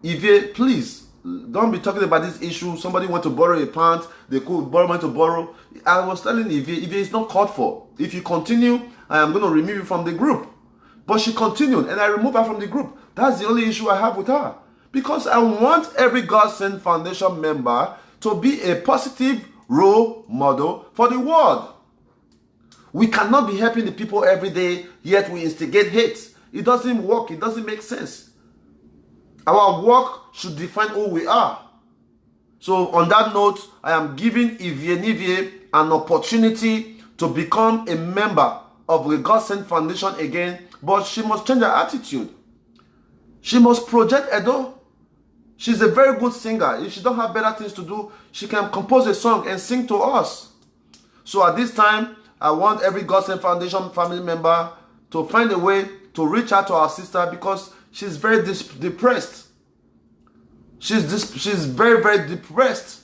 Ivie, please, don't be talking about this issue. Somebody went to borrow a pant, they could borrow to borrow. I was telling Ivie, it's not called for. If you continue, I am going to remove you from the group. But she continued, and I removed her from the group. That's the only issue I have with her. Because I want every God-sent foundation member to be a positive role model for the world. We cannot be helping the people every day, yet we instigate hate. It doesn't work. It doesn't make sense. Our work should define who we are. So on that note, I am giving Ivie an opportunity to become a member of the Godsent Foundation again, but she must change her attitude. She must project Edo. She's a very good singer. If she don't have better things to do, she can compose a song and sing to us. So at this time, I want every Godsent Foundation family member to find a way to reach out to our sister because she's very depressed. She's very, very depressed.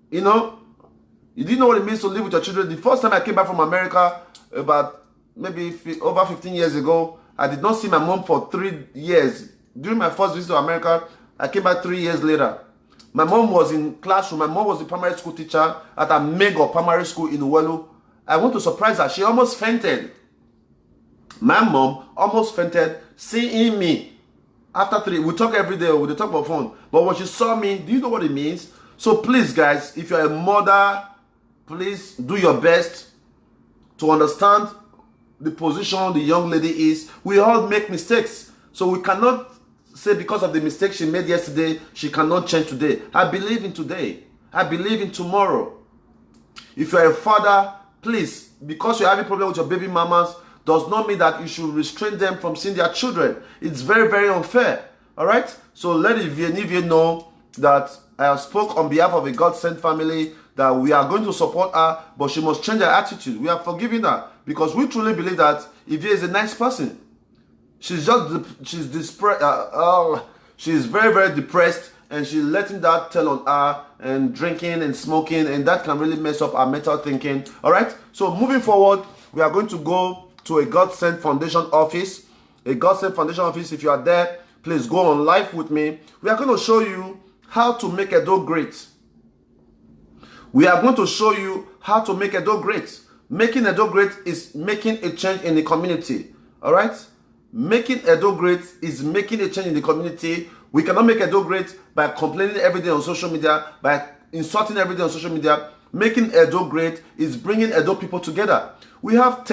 You know, you didn't know what it means to live with your children. The first time I came back from America, about maybe over 15 years ago, I did not see my mom for 3 years. During my first visit to America, I came back 3 years later. My mom was in classroom. My mom was a primary school teacher at a mega primary school in Uwelu. I want to surprise her. She almost fainted. My mom almost fainted seeing me. After 3, we talk every day, we talk on phone. But when she saw me, do you know what it means? So please, guys, if you're a mother, please do your best to understand the position the young lady is. We all make mistakes. So we cannot say because of the mistake she made yesterday, she cannot change today. I believe in today. I believe in tomorrow. If you're a father, please, because you're having a problem with your baby mamas, does not mean that you should restrain them from seeing their children. It's very, very unfair. All right? So let Ivie know that I have spoke on behalf of the Godsent family that we are going to support her, but she must change her attitude. We are forgiving her because we truly believe that Ivie is a nice person. She's very, very depressed, and she's letting that tell on her, and drinking and smoking, and that can really mess up her mental thinking. All right? So moving forward, we are going to go to a Godsent Foundation office. A Godsent Foundation office, if you are there, please go on live with me. We are going to show you how to make Edo great. We are going to show you how to make Edo great. Making Edo great is making a change in the community. All right? Making Edo great is making a change in the community. We cannot make Edo great by complaining every day on social media, by insulting every day on social media. Making Edo great is bringing Edo people together. We have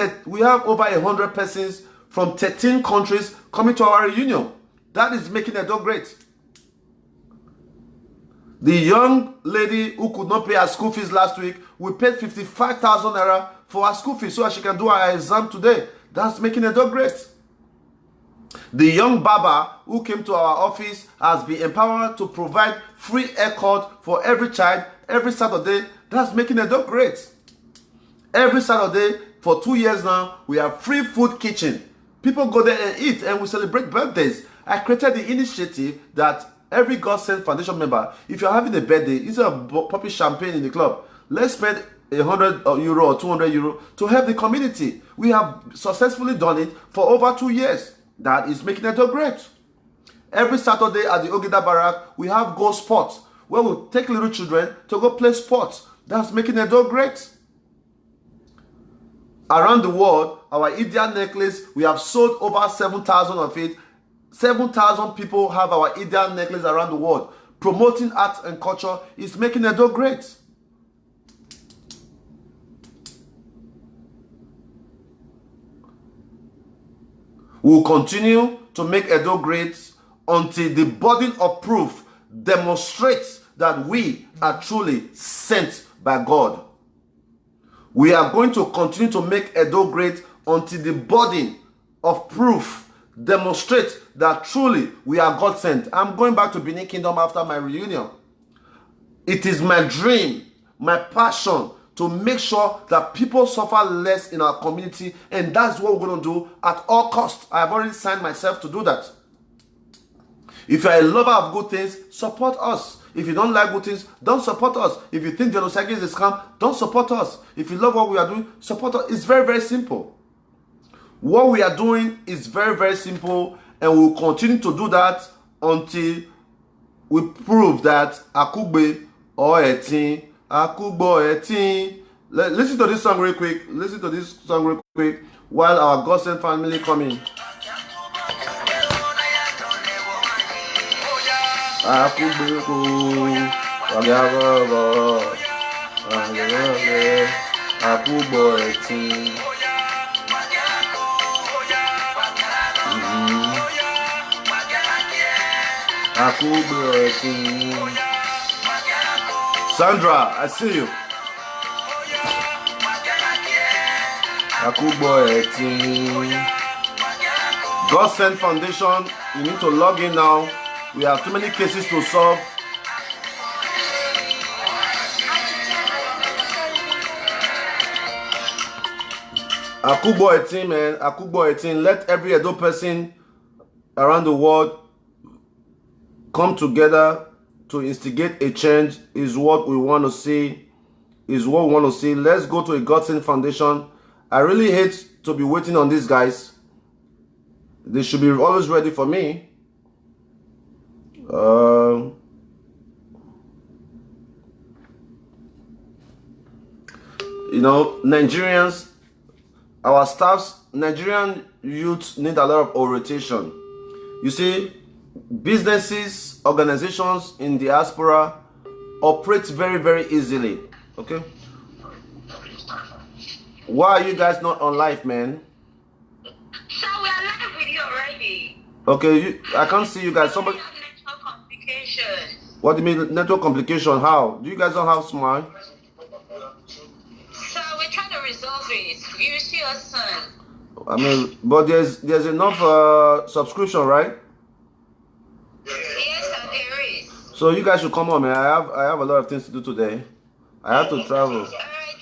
over 100 persons from 13 countries coming to our reunion. That is making Edo great. The young lady who could not pay her school fees last week, we paid 55,000 naira for her school fees so that she can do her exam today. That's making Edo great. The young barber who came to our office has been empowered to provide free haircut for every child every Saturday. That's making Edo great. Every Saturday for 2 years now, we have free food kitchen. People go there and eat, and we celebrate birthdays. I created the initiative that every Godsent Foundation member, if you're having a birthday, instead of popping champagne in the club, let's spend €100 or 200 euro to help the community. We have successfully done it for over 2 years. That is making Edo great. Every Saturday at the Ogida Barrack, we have Go Sports, where we take little children to go play sports. That's making Edo great. Around the world, our Indian necklace, we have sold over 7,000 of it. 7,000 people have our Indian necklace around the world. Promoting art and culture is making Edo great. We'll continue to make Edo great until the burden of proof demonstrates that we are truly sent by God. We are going to continue to make Edo great until the burden of proof demonstrates that truly we are God sent. I'm going back to Benin Kingdom after my reunion. It is my dream, my passion to make sure that people suffer less in our community, and that's what we're going to do at all costs. I've already signed myself to do that. If you're a lover of good things, support us. If you don't like good things, don't support us. If you think Dion Osagie is a scam, don't support us. If you love what we are doing, support us. It's very, very simple. What we are doing is very, very simple, and we'll continue to do that until we prove that Akugbe or Etin, Akugbo Etin. Listen to this song real quick. Listen to this song real quick while our Godsent family come in. Akugbo Etin. Akugbo Etin. Sandra, I see you. Akubo Etin. Godsent Foundation, you need to log in now. We have too many cases to solve. Akubo Etin, man. Akubo Etin. Let every Edo person around the world come together to instigate a change is what we want to see. Let's go to a Godsent Foundation. I really hate to be waiting on these guys. They should be always ready for me. You know, Nigerians, our staffs, Nigerian youth need a lot of orientation. You see, businesses, organizations in diaspora operate very, very easily. Okay? Why are you guys not on live, man? So we are live with you already. Okay, I can't see you guys. Somebody. We have network complications. What do you mean network complication? How? Do you guys don't have smart? So we're trying to resolve it. You see us soon. I mean, but there's enough subscription, right? Yes, and there is. So you guys should come on, man. I have a lot of things to do today. I have to travel. Alright,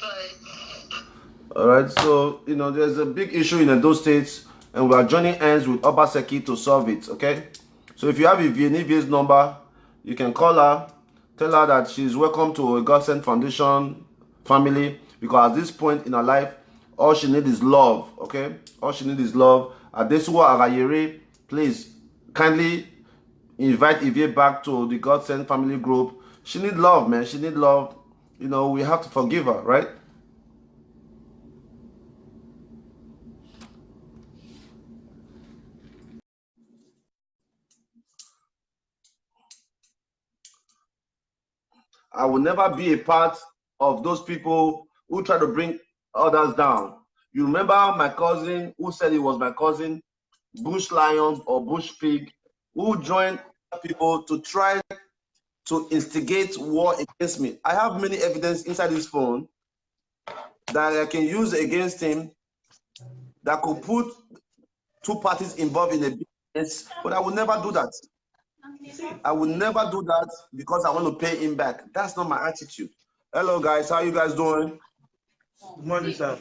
boys. Alright, so you know there's a big issue in those states, and we are joining hands with Obaseki to solve it. Okay, so if you have Ivie's number, you can call her, tell her that she's welcome to a Godsent Foundation family, because at this point in her life, all she needs is love. Okay, all she needs is love. Adesuwa Agayere, please kindly invite Ivie back to the Godsent family group. She needs love, man. She needs love. You know, we have to forgive her, right? I will never be a part of those people who try to bring others down. You remember my cousin who said he was my cousin, Bush Lion or Bush Pig, who joined people to try to instigate war against me. I have many evidence inside this phone that I can use against him that could put two parties involved in a business, but I will never do that. I will never do that because I want to pay him back. That's not my attitude. Hello guys, how you guys doing? Good morning, sir.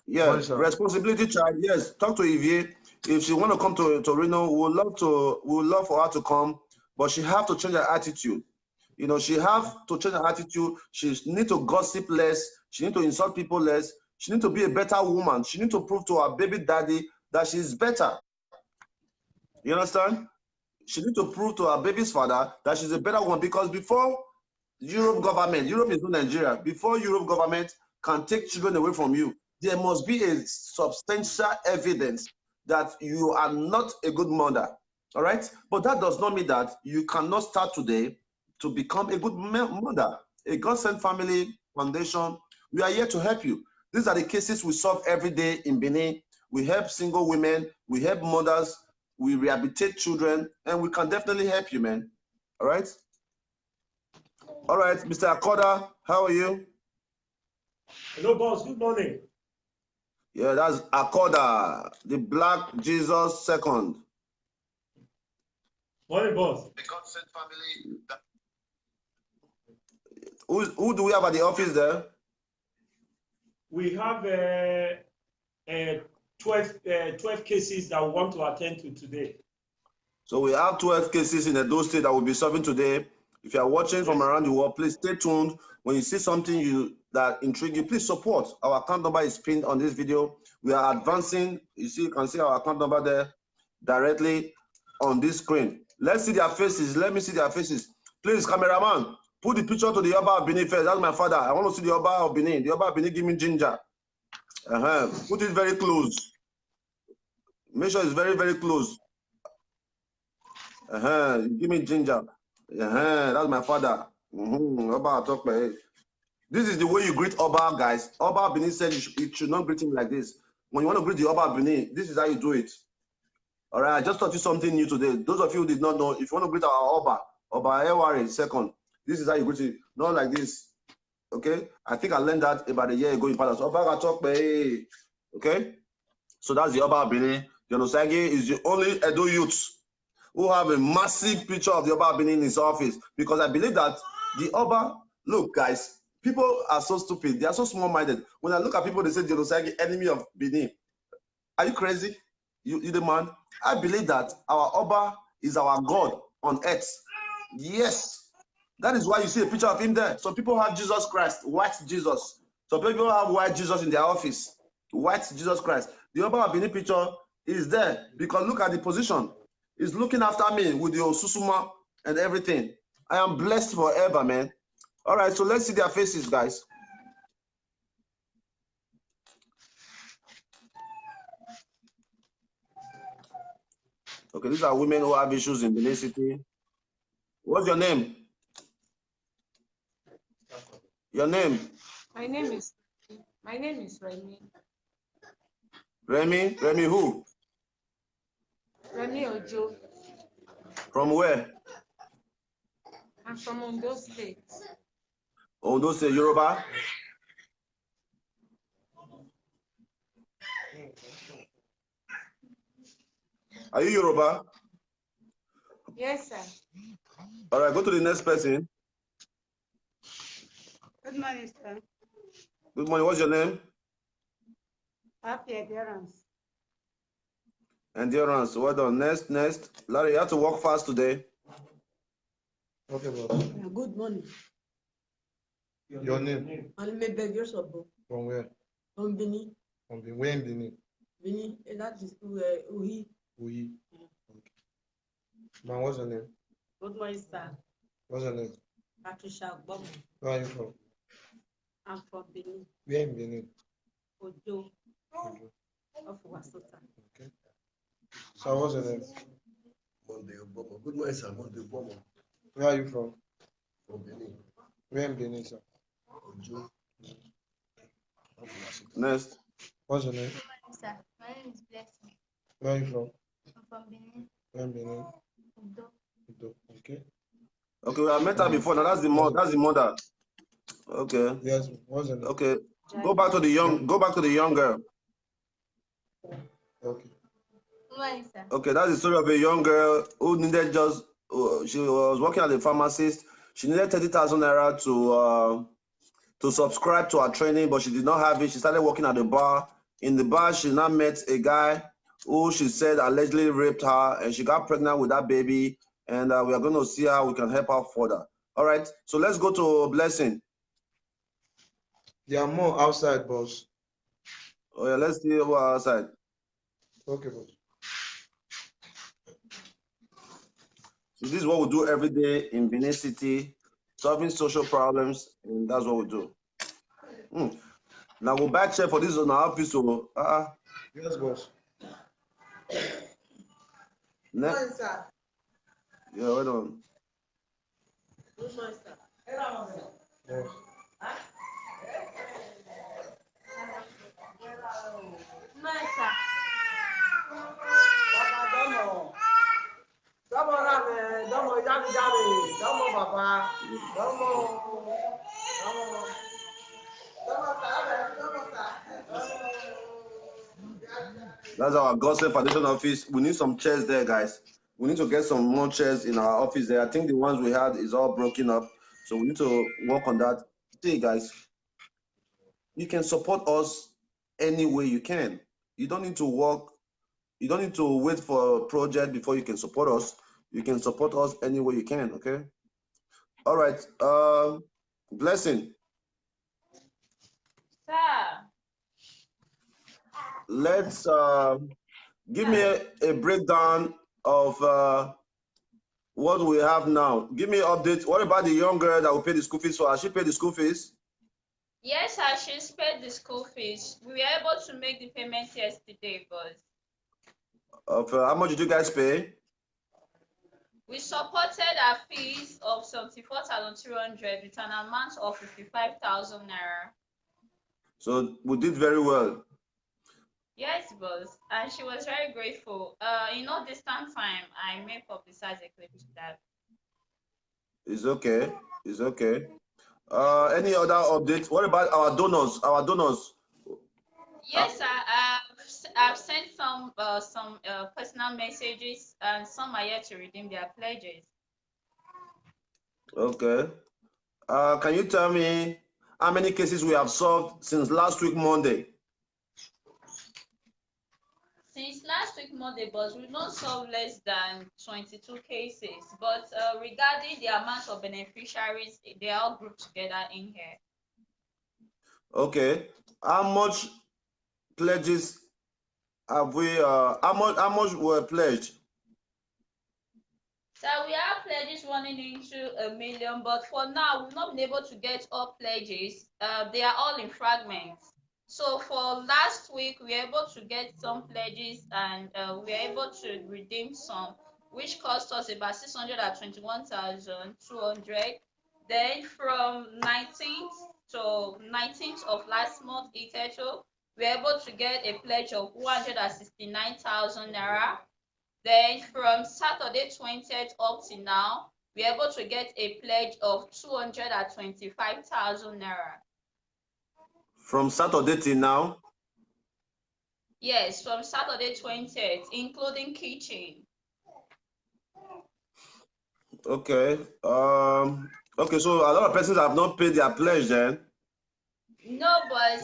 Yeah, Morning, sir. responsibility child. Yes, talk to Ivie. If she want to come to Reno, we would love for her to come, but she have to change her attitude. You know, she have to change her attitude. She need to gossip less. She need to insult people less. She need to be a better woman. She need to prove to her baby daddy that she's better. You understand? She need to prove to her baby's father that she's a better woman, because before Europe is not Nigeria, before Europe government can take children away from you, there must be a substantial evidence that you are not a good mother. All right? But that does not mean that you cannot start today to become a good mother. A Godsent Family Foundation, we are here to help you. These are the cases we solve every day in Benin. We help single women, we help mothers, we rehabilitate children, and we can definitely help you, man. All right? All right, Mr. Akoda, how are you? Hello, boss. Good morning. Yeah, that's Akoda, the Black Jesus II. Morning, boss. The Godsent family. Who do we have at the office there? We have 12 cases that we want to attend to today. So we have 12 cases in Edo State that we'll be solving today. If you are watching from around the world, please stay tuned. When you see something that intrigues you, please support. Our account number is pinned on this video. We are advancing. You can see our account number there directly on this screen. Let's see their faces. Let me see their faces. Please, cameraman, put the picture to the Oba of Benin first. That's my father. I want to see the Oba of Benin. The Oba of Benin, give me ginger. Put it very close. Make sure it's very, very close. Give me ginger. That's my father. Oba, talk by it. This is the way you greet Oba, guys. Oba Benin said you should not greet him like this. When you want to greet the Oba Benin, this is how you do it. All right, I just taught you something new today. Those of you who did not know, if you want to greet our Oba Ewari II, This is how you go to, not like this. Okay, I think I learned that about a year ago in Palace. Okay, so that's the Oba of Benin. Dion Osagie is the only Edo youth who have a massive picture of the Oba of Benin in his office, because I believe that the Oba, look guys, people are so stupid, they are so small-minded. When I look at people, they say Dion Osagie, enemy of Benin. Are you crazy? You the man? I believe that our Oba is our God on earth. Yes. That is why you see a picture of him there. Some people have Jesus Christ, white Jesus. Some people have white Jesus in their office. White Jesus Christ. The Oba of Benin picture is there because look at the position. He's looking after me with the Osusuma and everything. I am blessed forever, man. All right, so let's see their faces, guys. Okay, these are women who have issues in Benin City. What's your name? Your name? My name is Remy. Remy? Remy who? Remy Ojo. From where? I'm from Ondo State. Ondo State, Yoruba? Are you Yoruba? Yes, sir. All right, go to the next person. Good morning, sir. Good morning. What's your name? Happy Endurance. Endurance. Well done. Next. Larry, you have to walk fast today. Okay, boss. Good morning. Your name? I'm Maybe From where? from Benin. From Benin. Where in Benin? Benin, and that is Uhi. Uyi. Okay. Man, what's your name? Good morning, sir. What's your name? Patricia Bomo. Where are you from? I'm from Benin. Where in Benin? Ojo Okay. of Wasota. Okay. So what's your name? Monday Obomo. Good morning, sir. Monday Obomo. Where are you from? From Benin. Where in Benin, sir? Ojo. Next. What's your name? Sir, my name is Blessing. Where are you from? I'm from Benin. Where in Benin? Udo. Udo. Okay. Okay, we have met her before. Now that's the mother. That's the mother. Okay. Yes. What's your name? Okay. Go back to the young. Go back to the young girl. Okay. Good morning, sir. Okay, that's the story of a young girl who needed just. She was working as a pharmacist. She needed 30,000 naira to subscribe to her training, but she did not have it. She started working at the bar. In the bar, she now met a guy who she said allegedly raped her, and she got pregnant with that baby. And we are going to see how we can help her further. All right, so let's go to Blessing. There are more outside, boss. Oh yeah, let's see who are outside. Okay, boss. So this is what we do every day in Benin City, solving social problems, and that's what we do. Now go back check for this on our office. So, Yes, boss. next. sir. Yeah, hold on. Good morning, sir. Yes. Good morning, sir. That's our Godsent Foundation office. We need some chairs there, guys. We need to get some more chairs in our office there. I think the ones we had is all broken up. So we need to work on that. See, guys, you can support us any way you can. You don't need to work. You don't need to wait for a project before you can support us. You can support us any way you can, okay? All right. Blessing. Sir. Let's give me a breakdown of what we have now. Give me an update. What about the young girl that will pay the school fees for? Has she paid the school fees? Yes, sir, she's paid the school fees. We were able to make the payment yesterday, but How much did you guys pay? we supported our fees of 74,300 with an amount of 55,000 naira. So we did very well. Yes, boss, and she was very grateful. In no distant time, I may publicize a clip to that. It's okay. It's okay. Any other updates? What about our donors? Our donors. Yes, I've sent some personal messages, and some are yet to redeem their pledges. Okay. Can you tell me how many cases we have solved since last week Monday? Since last week Monday, but we've not solved less than 22 cases. But regarding the amount of beneficiaries, they are all grouped together in here. Okay. How much pledges have we? How much were pledged? So we have pledges running into 1 million, but for now we've not been able to get all pledges. They are all in fragments. So for last week we were able to get some pledges, and we were able to redeem some, which cost us about 621,200. Then from 19th of last month, we were able to get a pledge of 169,000 naira. Then from Saturday 20th up to now, we're able to get a pledge of 225,000 naira. From Saturday till now? Yes, from Saturday 20th, including kitchen. Okay. Okay, so a lot of persons have not paid their pledge then? No, but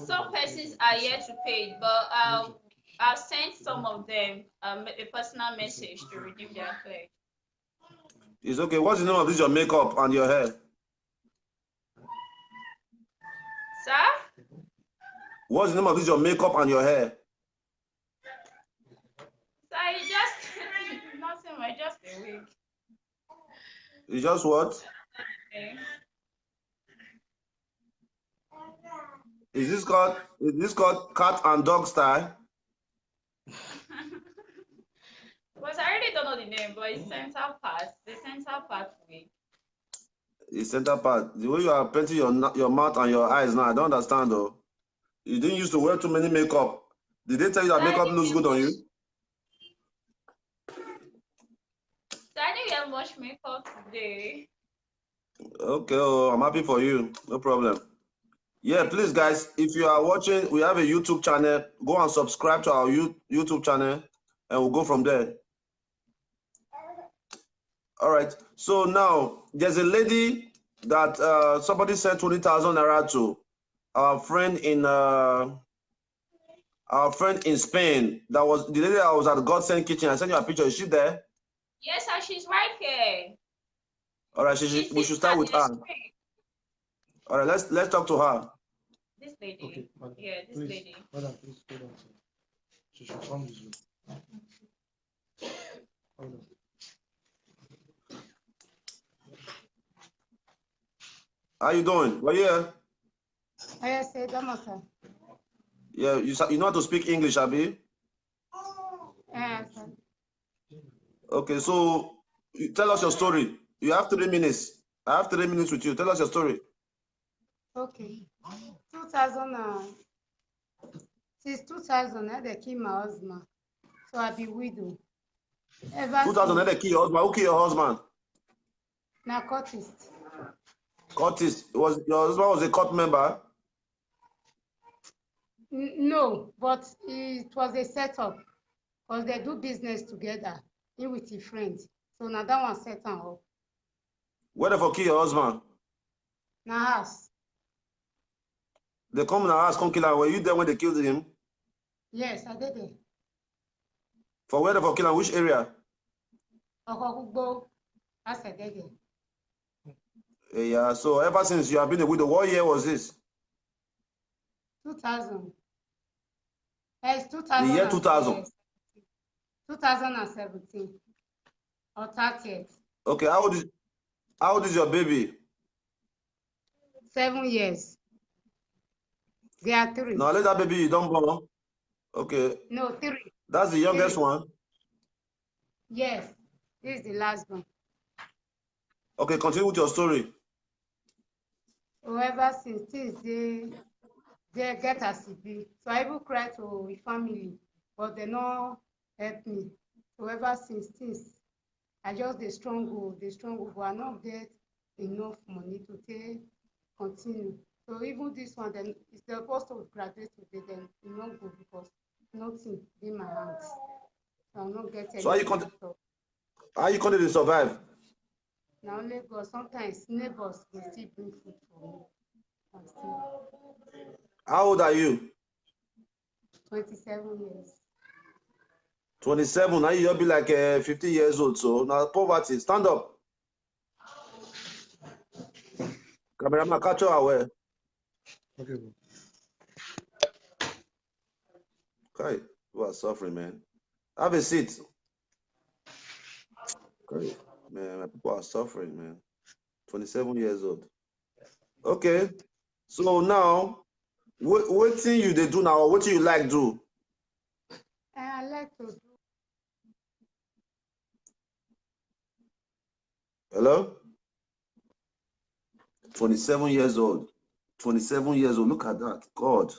some persons are yet to pay, but I've sent some of them a personal message to redeem their pledge. It's okay. What's the name of this, your makeup and your hair? Sir? What's the name of this, your makeup and your hair? Sir, it's just nothing much, just a wig. It's just what? Okay. Is this called cat and dog style? But I really don't know the name, but it's center part. The center part wig. It's center part. The way you are painting your mouth and your eyes now, I don't understand though. You didn't used to wear too many makeup. Did they tell you that makeup looks good on you? So I didn't wear much makeup today. Okay, oh, I'm happy for you. No problem. Yeah, please, guys, if you are watching, we have a YouTube channel. Go and subscribe to our YouTube channel, and we'll go from there. All right. So now there's a lady that somebody sent 20,000 naira to our friend in Spain. That was the lady that was at Godsent Kitchen. I sent you a picture. Is she there? Yes, sir, she's right here. All right. We should start with her. All right. Let's talk to her. This lady. Okay, madam, yeah, this please, lady. Madam, please hold on. She should come this way. Hold on. How you doing? Well, yeah. Yes, sir. Yeah, you know how to speak English, Abi? Yes, sir. Okay, so tell us your story. You have 3 minutes. I have 3 minutes with you. Tell us your story. Okay. Since 2000, they killed my husband. So I be widow. 2000, they kill your husband. Who killed your husband? Narcotist. Curtis. Your husband was a court member? No, but it was a setup. Because they do business together. He with his friends. So now that one set up. Where they for kill your husband? Now house. They come in our house, come kill him. Were you there when they killed him? Yes, I did it. For where they for kill him? Which area? Okokugbo. I said it. Yeah, so ever since you have been a widow, what year was this? 2000. It's 2000. The year 2000. 2017. Or 30th. Okay, how old is your baby? 7 years. They are 3. No, let that baby you don't born. Okay. No, 3. That's the youngest 3. one. Yes, this is the last one. Okay, continue with your story. So ever since they get a CB. So I even cry to a family, but they not help me. So ever since I just the struggle, but I not get enough money to take continue. So even this one, then it's supposed to graduate today, then it not go because nothing in my hands. So I'll not get So anything at all. how you continue to survive? Now only God, sometimes neighbors will still bring food for me. I'm still How old are you? 27 years. 27. Now you'll be like 50 years old. So now poverty. Stand up. Cameraman, catch your aware. Okay, bro. Okay, you are suffering, man. Have a seat. Okay, man, my people are suffering, man. 27 years old. Okay, so now, what thing you they do now? What you like do? I like to do. Hello? 27 years old. 27 years old. Look at that. God.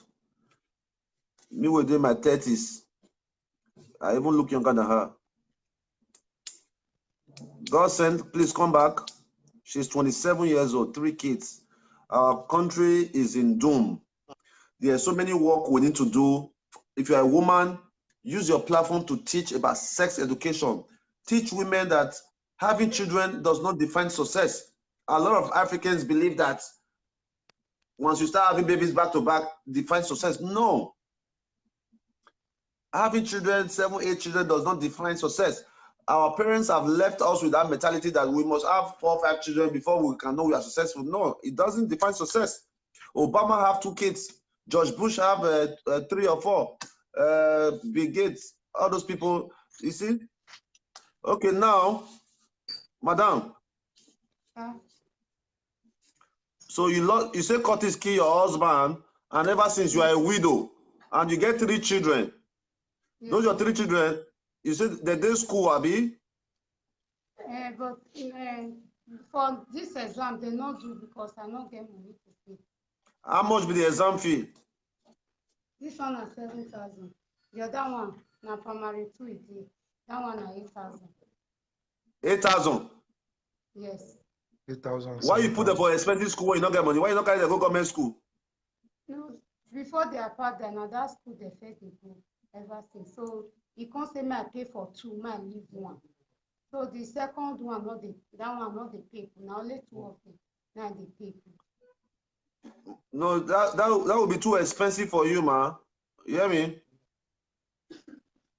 Me within my 30s. I even look younger than her. Godsent, please come back. She's 27 years old, 3 kids. Our country is in doom. There's so many work we need to do. If you're a woman, use your platform to teach about sex education. Teach women that having children does not define success. A lot of Africans believe that once you start having babies back to back, define success. No. Having children, 7, 8 children does not define success. Our parents have left us with that mentality that we must have 4 or 5 children before we can know we are successful. No, it doesn't define success. Obama have 2 kids. George Bush have 3 or 4. Bill Gates, all those people, you see? Okay, now, madam. So you say Curtis kill your husband, and ever since you are a widow, and you get 3 children. Yes. Those your 3 children, you said they did school, Abi? But for this exam, they not do because I not get money to pay. How much be the exam fee? This one is 7,000. The other one, now primary 2 is it. That one is 8,000. 8,000? Yes. 8,000. Why you put them for expensive school when you not get money? Why you not carry them go government school? No, before they are part there, now that school they first they go ever since. So you can't say me I pay for 2, me I leave 1. So the second one not the that one not the pay. Now only 2 of them now they pay. No, that would be too expensive for you, man. You hear me?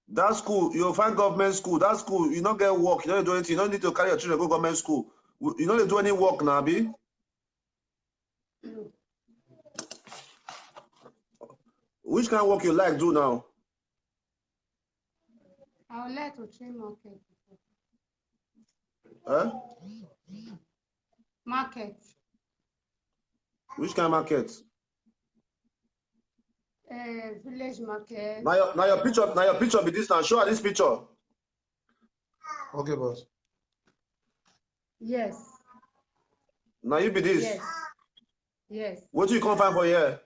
That school, you'll find government school. That school, you don't get work, you don't do anything. You don't need to carry your children to go government school. You don't do any work now, Abi? No. Which kind of work you like do now? I would like to train market. Huh? Market. Which kind of market? Village market. Now your picture be this now. Show her this picture. Okay, boss. Yes. Now you be this. Yes. Yes. What do you come find for here?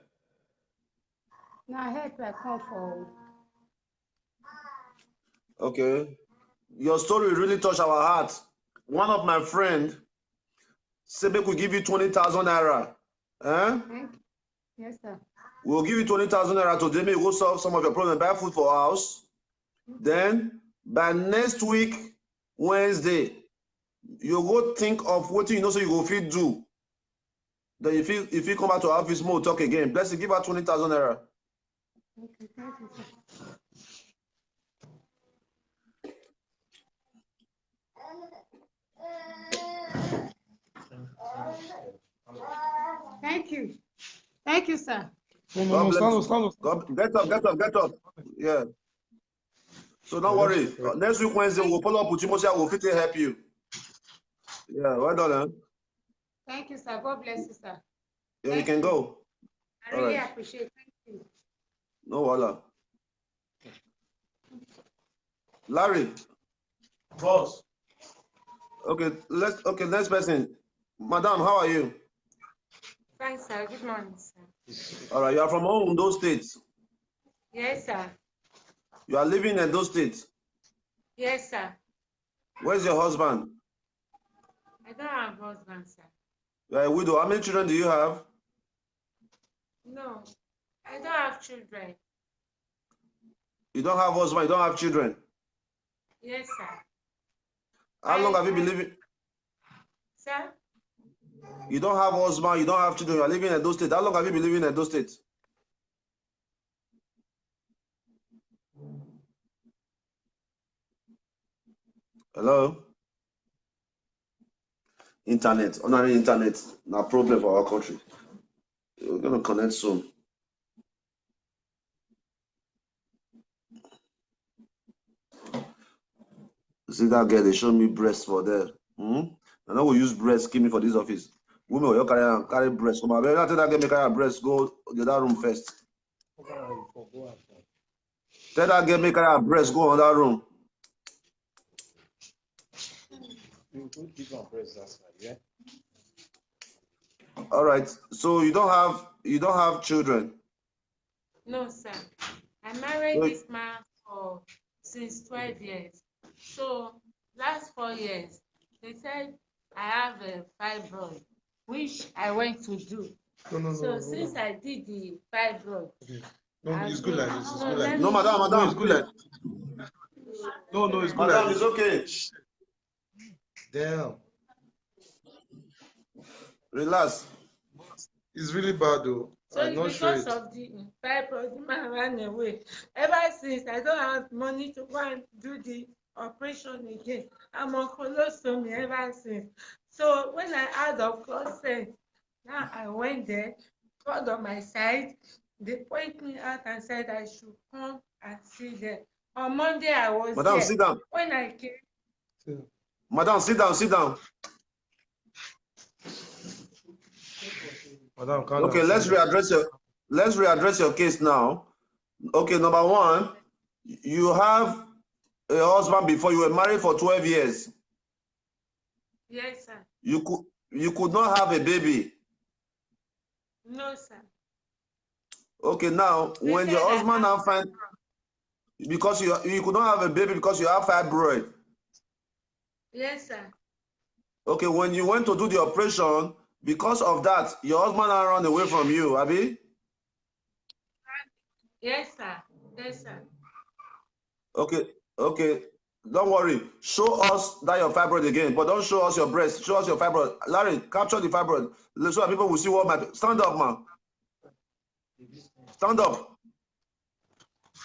Now help I come for. Okay. Your story really touched our heart. One of my friend said we could give you 20,000 naira. Thank you. Yes, sir. We'll give you 20,000 naira today. Maybe go solve some of your problems, buy food for our house. Then by next week, Wednesday, you go think of what you know so you go fit do. Then if you come back to our office, we'll talk again. Bless you, give her 20,000 naira. Okay, thank you, sir. Thank you. Thank you, sir. No, stand up. Get up. Yeah. So don't worry. Next week, Wednesday, we'll follow up with Timothy. I will fit to help you. Yeah, well done. Thank you, sir. God bless you, sir. Yeah, you can go. I really appreciate it. Thank you. No wala. Larry. Boss. Okay, next person. Madam, how are you? Fine, sir. Good morning, sir. All right, you are from Ondo State. Yes, sir. You are living in those states. Yes, sir. Where's your husband? I don't have a husband, sir. You are a widow. How many children do you have? No, I don't have children. You don't have husband, you don't have children. Yes, sir. How long have you been living? Sir? You don't have husband, you don't have children, you are living in Edo State. How long have you been living in Edo State? Hello? Internet, ordinary internet, no problem for our country. We're going to connect soon. See that girl, they show me breast for there. I know we use breast, give me for this office. Women will carry breast. Come on, I tell that girl, make her breast, go the other room first. Tell that girl, make her breast, go on that room. You could give on breast, that's right, yeah. All right. So you don't have children? No, sir. I married this man for since 12 years. So last 4 years, they said I have a fibroid, which I went to do. So since I did the fibroid, no, it's good like this. It's good like no, madam, no, it's good like no, it's good madam, like it's okay. Damn. Relax. It's really bad though. So I'm not it's sure because of the fibroid, the man ran away. Ever since, I don't have money to go and do the operation again. I'm on colostomy ever since. So when I had of Godsent, now I went there, God on my side, they point me out and said I should come and see them. On Monday I was Madam, there. sit down. When I came. Madam, sit down, sit down. Madam, okay, let's readdress your case now. Okay, number one, you have a husband before. You were married for 12 years. Yes, sir. You could not have a baby. No, sir. Okay, now when your husband now find, because you could not have a baby because you have fibroid. Yes, sir. Okay, when you went to do the operation, because of that, your husband now run away from you, Abby? Yes, sir. Yes, sir. Okay, don't worry. Show us that your fibroid again, but don't show us your breast. Show us your fibroid. Larry, capture the fibroid so that people will see what my. Stand up, man. Stand up.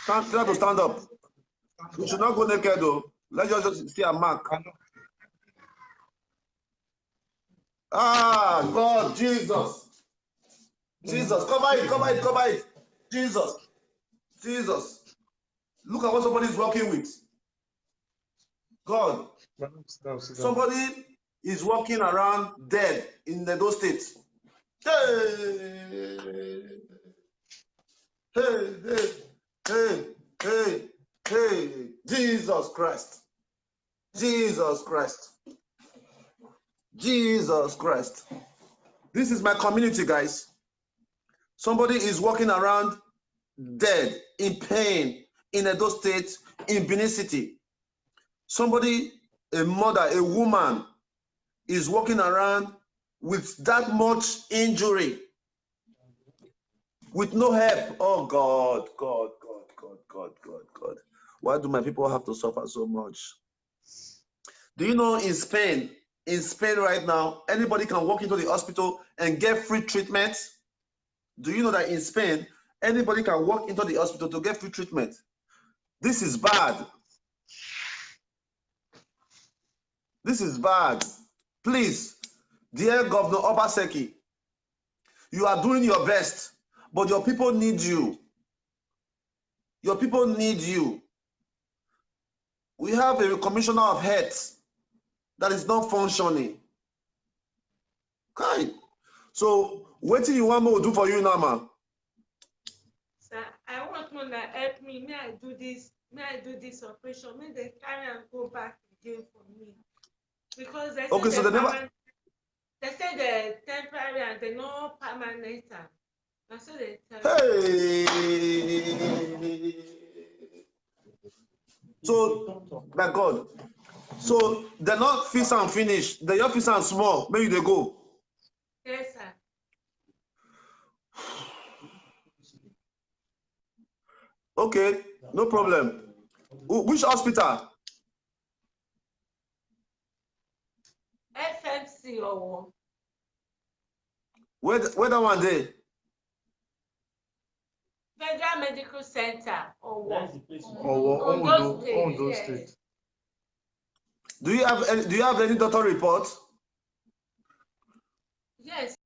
Try to stand up. You should not go naked though. Let's just see a mark. Ah, God, Jesus. Jesus, cover it. Jesus. Look at what somebody is working with. God. Somebody is walking around dead in those states. Hey. Jesus Christ. This is my community, guys. Somebody is walking around dead, in pain, in Edo State, in Benin City. Somebody, a mother, a woman, is walking around with that much injury, with no help. Oh God. Why do my people have to suffer so much? Do you know in Spain right now, anybody can walk into the hospital and get free treatment? Do you know that in Spain, anybody can walk into the hospital to get free treatment? This is bad. Please, dear Governor Obaseki, you are doing your best, but your people need you. We have a commissioner of health that is not functioning. Okay. So, what do you want me to do for you now, man? Sir, I want one that help me. May I do this operation? May they carry and go back again for me? Because they okay, so they say they're temporary and they're not permanent. And so they tell hey. So, my God. So, they're not fix and finish. They're your fix and small. Maybe they go. Okay, no problem. Which hospital? FMC or Where that one dey? Federal Medical Center or what? Ondo State. Do you have any doctor report? Yes.